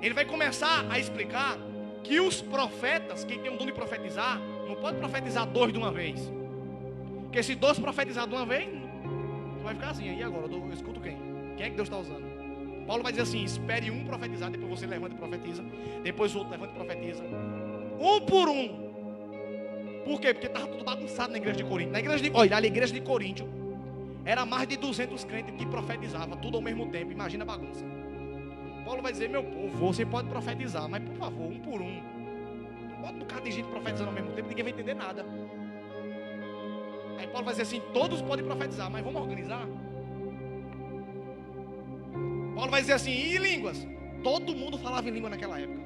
ele vai começar a explicar que os profetas, quem tem o dom de profetizar, não pode profetizar dois de uma vez. Porque se dois profetizar de uma vez, tu vai ficar assim, aí agora, eu escuto quem? Quem é que Deus está usando? Paulo vai dizer assim, espere um profetizar, depois você levanta e profetiza, depois o outro levanta e profetiza. Um por um. Por quê? Porque estava tudo bagunçado na igreja de Corinto. Na igreja de Corinto, era mais de 200 crentes que profetizavam, tudo ao mesmo tempo, imagina a bagunça. Paulo vai dizer, meu povo, você pode profetizar, mas por favor, um por um. Não pode um bocado de gente profetizando ao mesmo tempo, ninguém vai entender nada. Aí Paulo vai dizer assim, todos podem profetizar, mas vamos organizar? Paulo vai dizer assim, e línguas? Todo mundo falava em língua naquela época.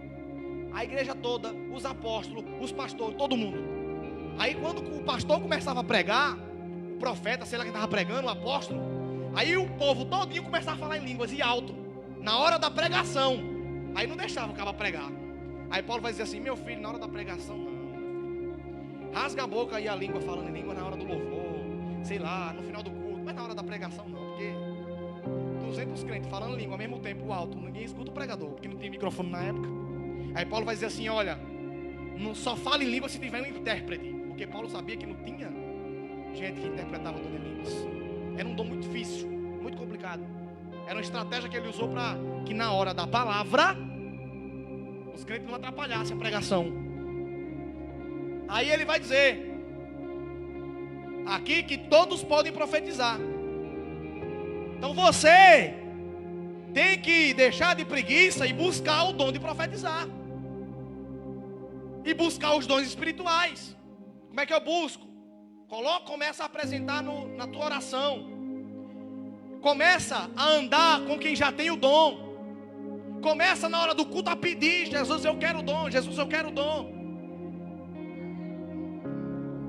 A igreja toda, os apóstolos, os pastores, todo mundo. Aí quando o pastor começava a pregar, o profeta, sei lá quem estava pregando, o apóstolo. Aí o povo todinho começava a falar em línguas e alto, na hora da pregação. Aí não deixava o cara pregar. Aí Paulo vai dizer assim: meu filho, na hora da pregação não, meu filho. Rasga a boca aí a língua, falando em língua na hora do louvor, sei lá, no final do culto. Mas na hora da pregação não, porque 200 crentes falando em língua ao mesmo tempo alto, ninguém escuta o pregador, porque não tinha microfone na época. Aí Paulo vai dizer assim: olha, não só fala em língua se tiver um intérprete, porque Paulo sabia que não tinha gente que interpretava dom de línguas. Era um dom muito difícil, muito complicado. Era uma estratégia que ele usou para que na hora da palavra os crentes não atrapalhassem a pregação. Aí ele vai dizer aqui que todos podem profetizar. Então você tem que deixar de preguiça e buscar o dom de profetizar. E buscar os dons espirituais. Como é que eu busco? Começa a apresentar na tua oração. Começa a andar com quem já tem o dom. Começa na hora do culto a pedir: Jesus, eu quero o dom. Jesus, eu quero o dom.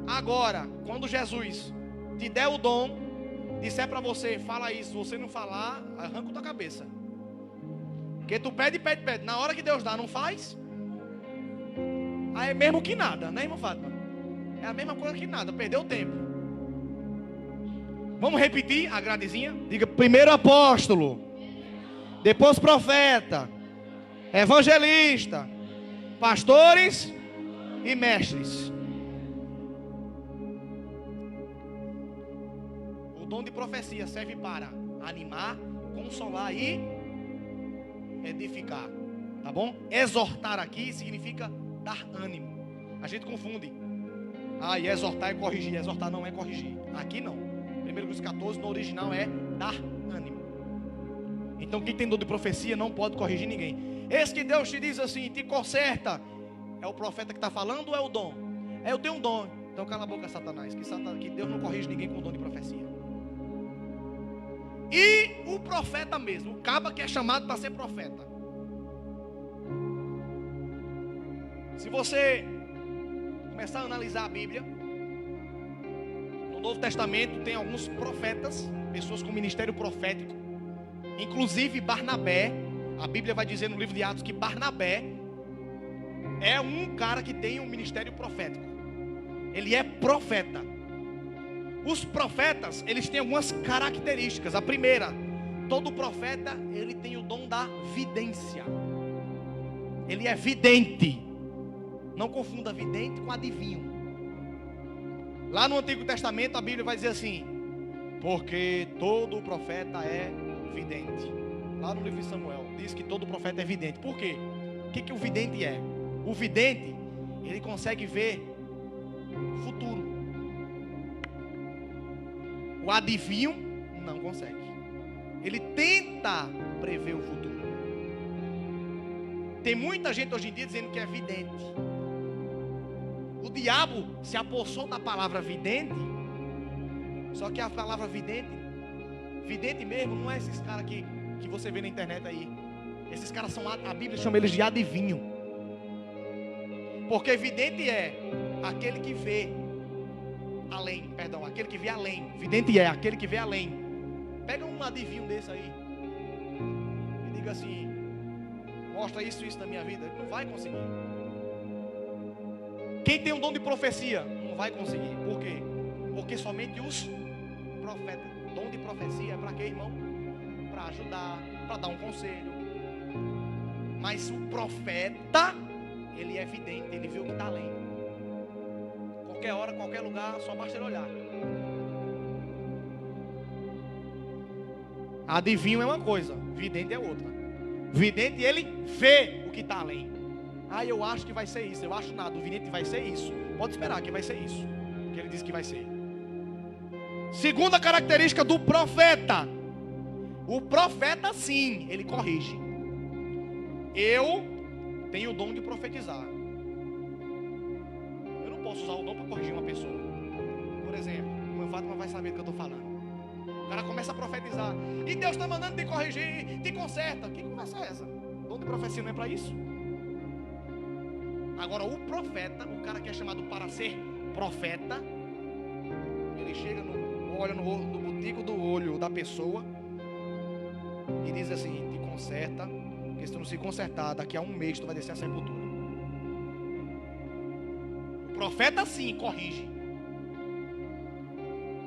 Agora, quando Jesus te der o dom, disser para você: fala isso, se você não falar, arranca a tua cabeça. Porque tu pede. Na hora que Deus dá, não faz? Aí é mesmo que nada, né, irmão Fátima? É a mesma coisa que nada, perdeu o tempo. Vamos repetir a gradezinha? Diga: primeiro apóstolo, depois profeta, evangelista, pastores e mestres. O dom de profecia serve para animar, consolar e edificar. Tá bom? Exortar aqui significa dar ânimo. A gente confunde. E exortar é corrigir. Exortar não é corrigir. Aqui não. 1 Coríntios 14 no original é dar ânimo. Então quem tem dom de profecia não pode corrigir ninguém. Esse que Deus te diz assim, te conserta, é o profeta que está falando ou é o dom? Eu tenho um dom. Então cala a boca, Satanás, que Deus não corrige ninguém com dom de profecia. E o profeta mesmo, o caba que é chamado para ser profeta. Se você começar a analisar a Bíblia, no Novo Testamento tem alguns profetas, pessoas com ministério profético, inclusive Barnabé. A Bíblia vai dizer no livro de Atos que Barnabé é um cara que tem um ministério profético. Ele é profeta. Os profetas, eles têm algumas características. A primeira, todo profeta, ele tem o dom da vidência. Ele é vidente. Não confunda vidente com adivinho. Lá no Antigo Testamento a Bíblia vai dizer assim: porque todo profeta é vidente. Lá no livro de Samuel diz que todo profeta é vidente. Por quê? O que o vidente é? O vidente, ele consegue ver o futuro. O adivinho não consegue. Ele tenta prever o futuro. Tem muita gente hoje em dia dizendo que é vidente. O diabo se apossou da palavra vidente. Só que a palavra vidente mesmo não é esses caras que você vê na internet aí. Esses caras são, a Bíblia chama eles de adivinho. Porque vidente é aquele que vê além, aquele que vê além. Vidente é aquele que vê além. Pega um adivinho desse aí e diga assim: mostra isso na minha vida. Ele não vai conseguir. Quem tem um dom de profecia não vai conseguir. Por quê? Porque somente os profetas. Dom de profecia é para quê, irmão? Para ajudar, para dar um conselho. Mas o profeta, ele é evidente, ele vê o que está além. Qualquer hora, qualquer lugar, só basta ele olhar. Adivinho é uma coisa, vidente é outra. Vidente, ele vê o que está além. Eu acho que vai ser isso. Eu acho nada, o vidente vai ser isso. Pode esperar que vai ser isso que ele diz que vai ser. Segunda característica do profeta. O profeta, sim, ele corrige. Eu tenho o dom de profetizar. Eu não posso usar o dom para corrigir uma pessoa. Por exemplo, o meu Fátima vai saber do que eu estou falando. O cara começa a profetizar: e Deus está mandando te corrigir, te conserta. Que conversa é essa? O dom de profecia não é para isso? Agora o profeta, o cara que é chamado para ser profeta, ele chega no olha no botico do olho da pessoa e diz assim: te conserta, porque se tu não se consertar, daqui a um mês tu vai descer a sepultura. O profeta sim corrige.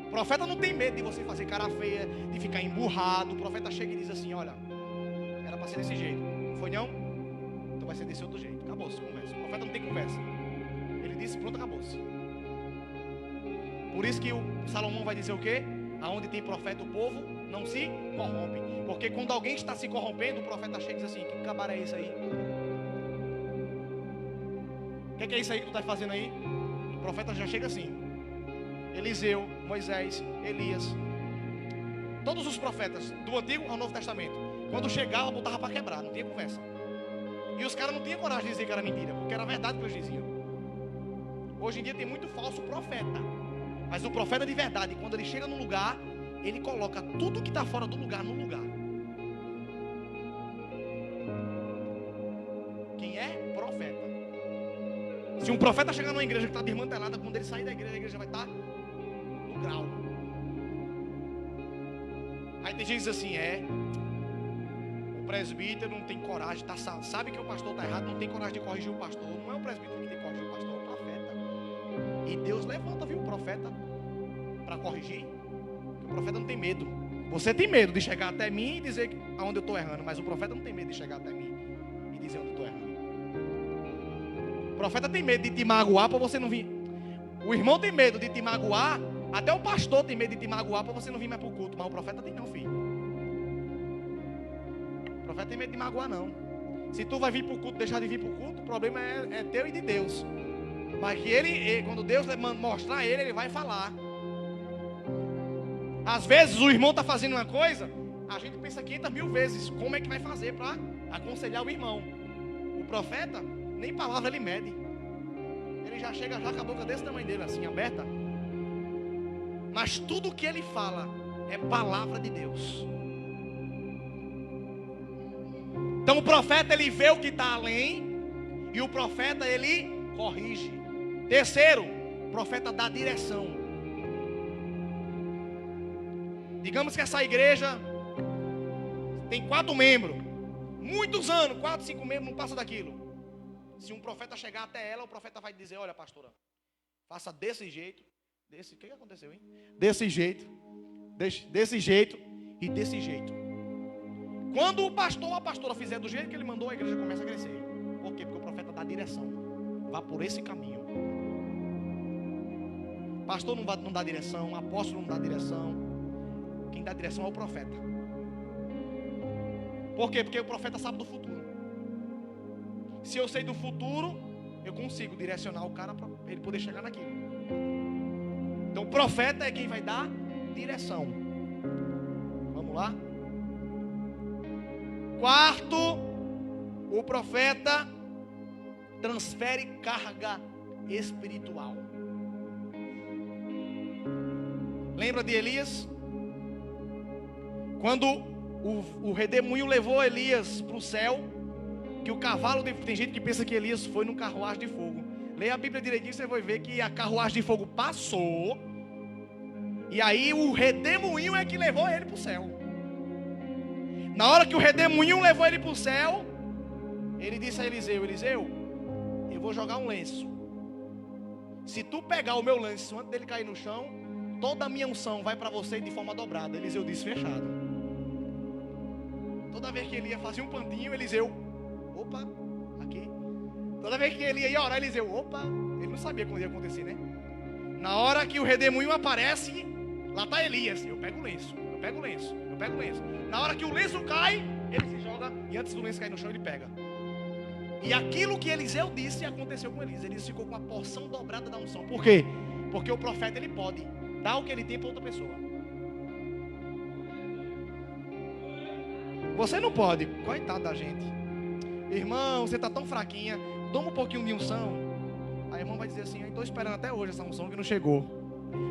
O profeta não tem medo de você fazer cara feia, de ficar emburrado. O profeta chega e diz assim: olha, era para ser desse jeito, não foi não? Então vai ser desse outro jeito. Acabou-se, conversa. O profeta não tem conversa. Ele disse, pronto, acabou-se. Por isso que o Salomão vai dizer o quê? Aonde tem profeta o povo não se corrompe. Porque quando alguém está se corrompendo, o profeta chega e diz assim: que cabaré é esse aí? O que é isso aí que tu está fazendo aí? O profeta já chega assim. Eliseu, Moisés, Elias, todos os profetas do Antigo ao Novo Testamento, quando chegava, botava para quebrar, não tinha conversa. E os caras não tinham coragem de dizer que era mentira, porque era verdade que eles diziam. Hoje em dia tem muito falso profeta, mas o profeta de verdade, quando ele chega num lugar, ele coloca tudo que está fora do lugar no lugar. Quem é? Profeta. Se um profeta chegar numa igreja que está desmantelada, quando ele sair da igreja, a igreja vai estar no grau. Aí tem gente que diz assim: o presbítero não tem coragem, sabe que o pastor está errado, não tem coragem de corrigir o pastor. Não é o presbítero que tem que corrigir o pastor, é o profeta. E Deus levanta, viu, o profeta para corrigir. Porque o profeta não tem medo. Você tem medo de chegar até mim e dizer aonde eu estou errando, mas o profeta não tem medo de chegar até mim e dizer onde eu estou errando. O profeta tem medo de te magoar para você não vir. O irmão tem medo de te magoar, até o pastor tem medo de te magoar para você não vir mais para o culto, mas o profeta tem não, filho. O profeta tem medo de magoar não. Se tu vai vir para o culto, deixar de vir para o culto, o problema é teu e de Deus. Mas que ele, quando Deus mostrar a ele vai falar. Às vezes o irmão está fazendo uma coisa, a gente pensa 500 mil vezes como é que vai fazer para aconselhar o irmão. O profeta, nem palavra ele mede. Ele já chega já com a boca desse tamanho dele, assim, aberta. Mas tudo que ele fala é palavra de Deus. Então o profeta, ele vê o que está além, e o profeta, ele corrige. Terceiro, o profeta dá direção. Digamos que essa igreja tem 4 membros, muitos anos, 4, 5 membros, não passa daquilo. Se um profeta chegar até ela, o profeta vai dizer: olha, pastora, faça desse jeito, o que aconteceu, hein? Desse jeito e desse jeito. Quando o pastor ou a pastora fizer do jeito que ele mandou, a igreja começa a crescer. Por quê? Porque o profeta dá direção. Vá por esse caminho. Pastor não dá direção, apóstolo não dá direção. Quem dá direção é o profeta. Por quê? Porque o profeta sabe do futuro. Se eu sei do futuro, eu consigo direcionar o cara para ele poder chegar naquilo. Então o profeta é quem vai dar direção. Vamos lá? Quarto, o profeta transfere carga espiritual. Lembra de Elias? Quando o redemoinho levou Elias para o céu, que o cavalo, tem gente que pensa que Elias foi num carruagem de fogo. Leia a Bíblia direitinho, você vai ver que a carruagem de fogo passou, e aí o redemoinho é que levou ele para o céu. Na hora que o redemoinho levou ele para o céu, ele disse a Eliseu: Eliseu, eu vou jogar um lenço. Se tu pegar o meu lenço antes dele cair no chão, toda a minha unção vai para você de forma dobrada. Eliseu disse: fechado. Toda vez que ele ia fazer um pantinho, Eliseu, opa, aqui. Toda vez que ele ia orar, Eliseu, opa. Ele não sabia quando ia acontecer, né? Na hora que o redemoinho aparece, lá está Elias. Eu pego o lenço. Na hora que o lenço cai, ele se joga, e antes do lenço cair no chão, ele pega. E aquilo que Eliseu disse aconteceu com Elias. Elias ficou com uma porção dobrada da unção. Por quê? Porque o profeta, ele pode dar o que ele tem para outra pessoa. Você não pode. Coitado da gente. Irmão, você está tão fraquinha, toma um pouquinho de unção. A irmã vai dizer assim: eu estou esperando até hoje essa unção que não chegou.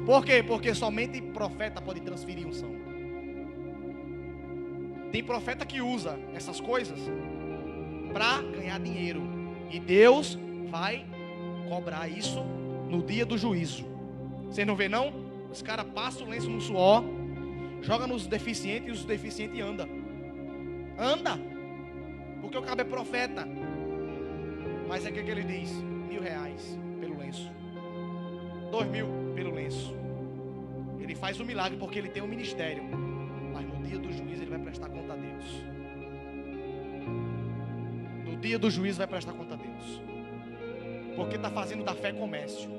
Por quê? Porque somente profeta pode transferir unção. Tem profeta que usa essas coisas para ganhar dinheiro, e Deus vai cobrar isso no dia do juízo. Você não vê não? Os caras passam o lenço no suor, joga nos deficientes e os deficientes andam. Anda. Porque o cabo é profeta. Mas é o que ele diz? R$1.000 pelo lenço. 2.000 pelo lenço. Ele faz um milagre porque ele tem um ministério. Mas no dia do juízo ele vai prestar conta a Deus. No dia do juízo vai prestar conta a Deus. Porque está fazendo da fé comércio.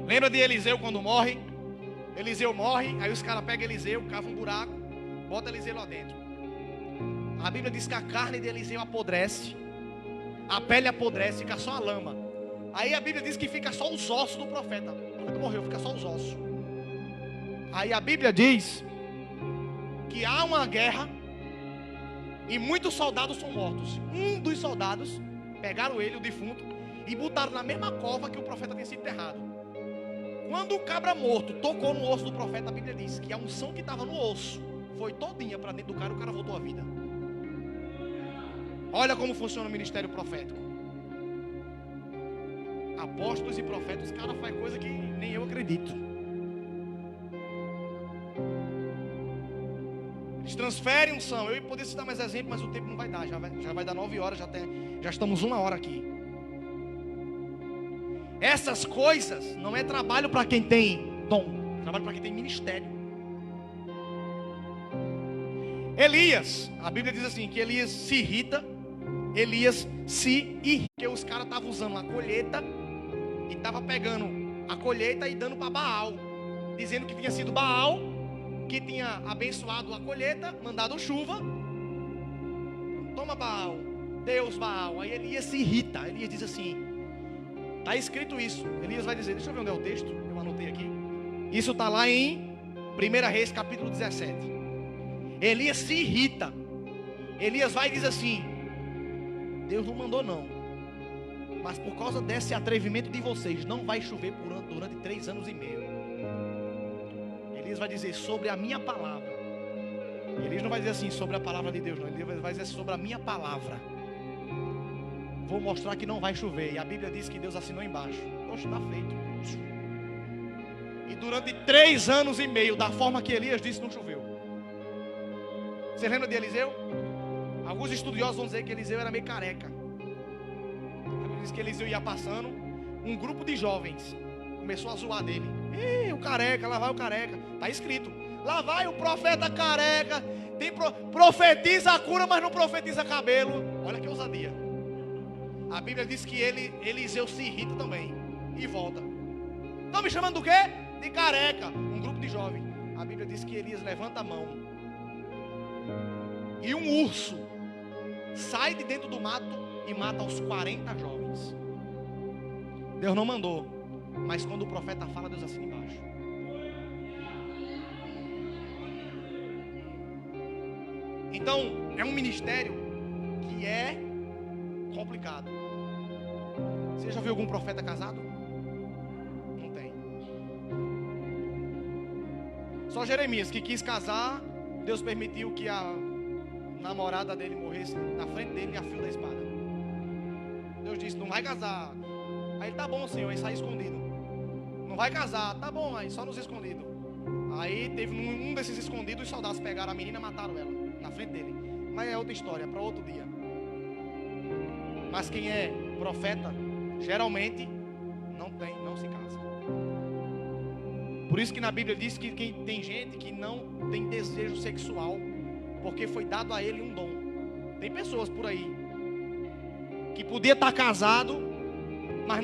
Lembra de Eliseu quando morre? Eliseu morre, aí os caras pegam Eliseu, cavam um buraco, bota Eliseu lá dentro. A Bíblia diz que a carne de Eliseu apodrece, a pele apodrece, fica só a lama. Aí a Bíblia diz que fica só os ossos do profeta. O profeta morreu, fica só os ossos. Aí a Bíblia diz que há uma guerra e muitos soldados são mortos. Um dos soldados pegaram ele, o defunto, e botaram na mesma cova que o profeta tinha sido enterrado. Quando o cabra morto tocou no osso do profeta, a Bíblia diz que a unção que estava no osso foi todinha para dentro do cara, o cara voltou à vida. Olha como funciona o ministério profético. Apóstolos e profetas, os caras fazem coisa que nem eu acredito. Eles transferem unção. Eu poderia citar mais exemplos, mas o tempo não vai dar. Já vai dar 9 horas, já estamos 1 hora aqui. Essas coisas não é trabalho para quem tem dom, é trabalho para quem tem ministério. Elias, a Bíblia diz assim, que Elias se irrita, porque os caras estavam usando a colheita e estavam pegando a colheita e dando para Baal, dizendo que tinha sido Baal que tinha abençoado a colheita, mandado chuva. Toma Baal, Deus Baal. Aí Elias se irrita, Elias diz assim, está escrito isso. Elias vai dizer, deixa eu ver onde é o texto, eu anotei aqui. Isso está lá em 1 Reis capítulo 17. Elias se irrita. Elias vai e diz assim, Deus não mandou não, mas por causa desse atrevimento de vocês, não vai chover durante 3 anos e meio. Elias vai dizer sobre a minha palavra. Elias não vai dizer assim sobre a palavra de Deus não. Elias vai dizer sobre a minha palavra. Vou mostrar que não vai chover. E a Bíblia diz que Deus assinou embaixo. Poxa, está feito. E durante 3 anos e meio, da forma que Elias disse, não choveu. Você lembra de Eliseu? Alguns estudiosos vão dizer que Eliseu era meio careca. A Bíblia diz que Eliseu ia passando, um grupo de jovens começou a zoar dele. Ih, o careca, lá vai o careca. Está escrito, lá vai o profeta careca. Profetiza a cura, mas não profetiza cabelo. Olha que ousadia. A Bíblia diz que Eliseu se irrita também e volta. Estão me chamando do quê? De careca. Um grupo de jovens. A Bíblia diz que Elias levanta a mão e um urso sai de dentro do mato e mata os 40 jovens. Deus não mandou, mas quando o profeta fala, Deus assina embaixo. Então, é um ministério que é complicado. Você já viu algum profeta casado? Não tem. Só Jeremias que quis casar, Deus permitiu que a namorada dele morresse na frente dele e a fio da espada. Deus disse, não vai casar. Aí ele, tá bom, Senhor, aí sai escondido. Não vai casar, tá bom, aí só nos escondidos. Aí teve um desses escondidos, os soldados pegaram a menina e mataram ela na frente dele. Mas é outra história, para outro dia. Mas quem é profeta, geralmente não se casa. Por isso que na Bíblia diz que tem gente que não tem desejo sexual, porque foi dado a ele um dom. Tem pessoas por aí que podia estar casado, mas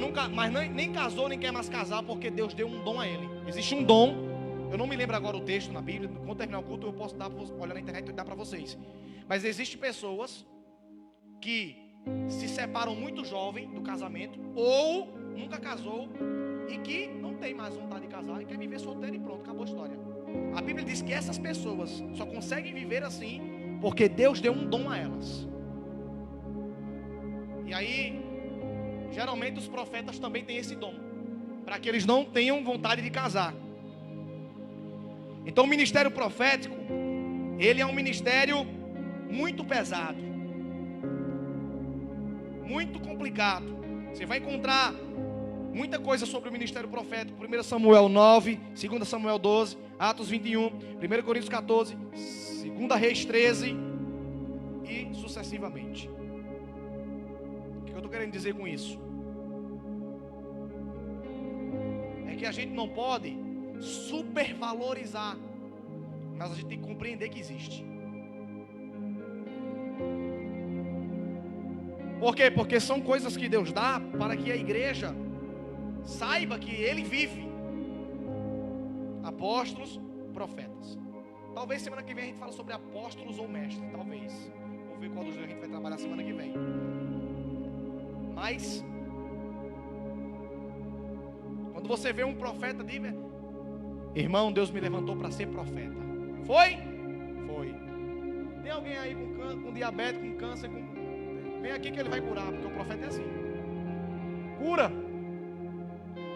nem casou, nem quer mais casar, porque Deus deu um dom a ele. Existe um dom, eu não me lembro agora o texto na Bíblia. Quando terminar o culto eu posso olhar na internet e dar para vocês. Mas existem pessoas que se separam muito jovem do casamento, ou nunca casou e que não tem mais vontade de casar e quer viver solteiro e pronto, acabou a história. A Bíblia diz que essas pessoas só conseguem viver assim porque Deus deu um dom a elas. E aí, geralmente os profetas também têm esse dom, para que eles não tenham vontade de casar. Então o ministério profético, ele é um ministério muito pesado, muito complicado. Você vai encontrar muita coisa sobre o ministério profético. 1 Samuel 9, 2 Samuel 12, Atos 21, 1 Coríntios 14, 2 Reis 13 e sucessivamente. O que eu estou querendo dizer com isso? É que a gente não pode supervalorizar, mas a gente tem que compreender que existe. Por quê? Porque são coisas que Deus dá para que a igreja saiba que Ele vive. Apóstolos, profetas. Talvez semana que vem a gente fale sobre apóstolos ou mestres. Talvez. Vou ver qual dos dois a gente vai trabalhar semana que vem. Mas quando você vê um profeta, diga: irmão, Deus me levantou para ser profeta. Foi? Foi. Tem alguém aí com diabetes, com câncer, vem aqui que ele vai curar, porque o profeta é assim. Cura.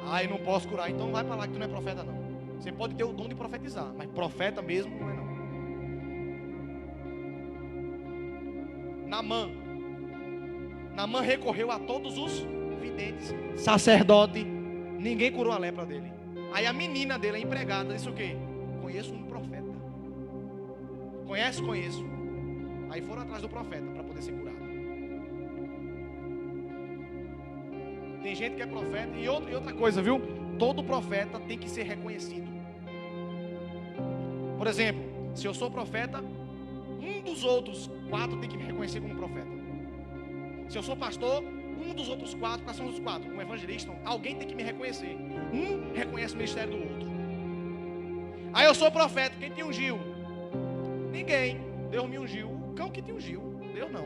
Ai, não posso curar. Então vai para lá que tu não é profeta não. Você pode ter o dom de profetizar, mas profeta mesmo não é não. Naamã recorreu a todos os videntes, sacerdote, ninguém curou a lepra dele. Aí a menina dele, a empregada, disse o quê? Conheço um profeta. Conheço. Aí foram atrás do profeta para poder ser curado. Tem gente que é profeta. E outra coisa, viu? Todo profeta tem que ser reconhecido. Por exemplo, se eu sou profeta, um dos outros 4 tem que me reconhecer como profeta. Se eu sou pastor, um dos outros 4, quais são os 4? Um evangelista, alguém tem que me reconhecer. Um reconhece o ministério do outro. Aí eu sou profeta, quem te ungiu? Ninguém. Deus me ungiu. O cão que te ungiu, Deus não.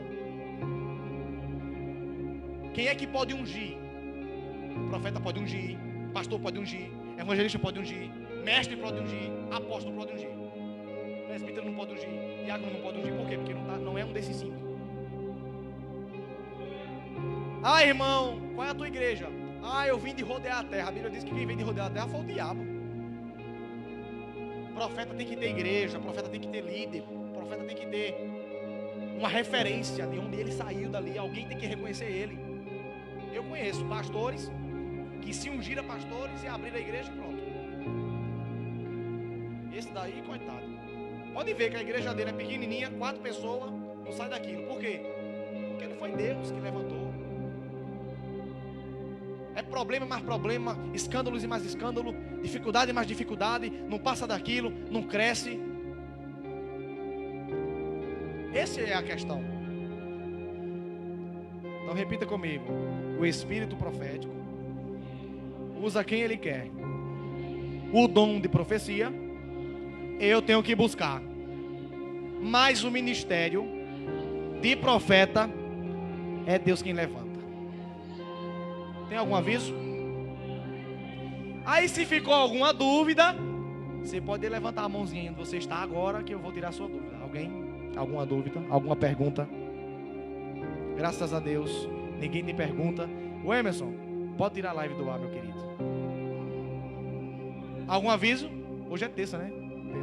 Quem é que pode ungir? O profeta pode ungir, pastor pode ungir, evangelista pode ungir, mestre pode ungir, apóstolo pode ungir, presbítero não pode ungir, diácono não pode ungir. Por quê? Porque não é um desses 5. Ah, irmão, qual é a tua igreja? Ah, eu vim de rodear a terra. A Bíblia diz que quem vem de rodear a terra foi o diabo. O profeta tem que ter igreja, o profeta tem que ter líder, o profeta tem que ter uma referência de onde ele saiu dali. Alguém tem que reconhecer ele. Eu conheço pastores que se ungiram pastores e abriram a igreja e pronto. Esse daí, coitado. Pode ver que a igreja dele é pequenininha, 4 pessoas, não sai daquilo. Por quê? Porque não foi Deus que levantou. É problema mais problema, escândalos e mais escândalo, dificuldade e mais dificuldade, não passa daquilo, não cresce. Essa é a questão. Então repita comigo: o espírito profético usa quem ele quer. O dom de profecia eu tenho que buscar, mas o ministério de profeta é Deus quem levanta. Tem algum aviso? Aí se ficou alguma dúvida, você pode levantar a mãozinha onde você está agora, que eu vou tirar a sua dúvida. Alguém? Alguma dúvida? Alguma pergunta? Graças a Deus, ninguém tem pergunta. O Emerson, pode tirar a live do ar, meu querido. Algum aviso? Hoje é terça, né?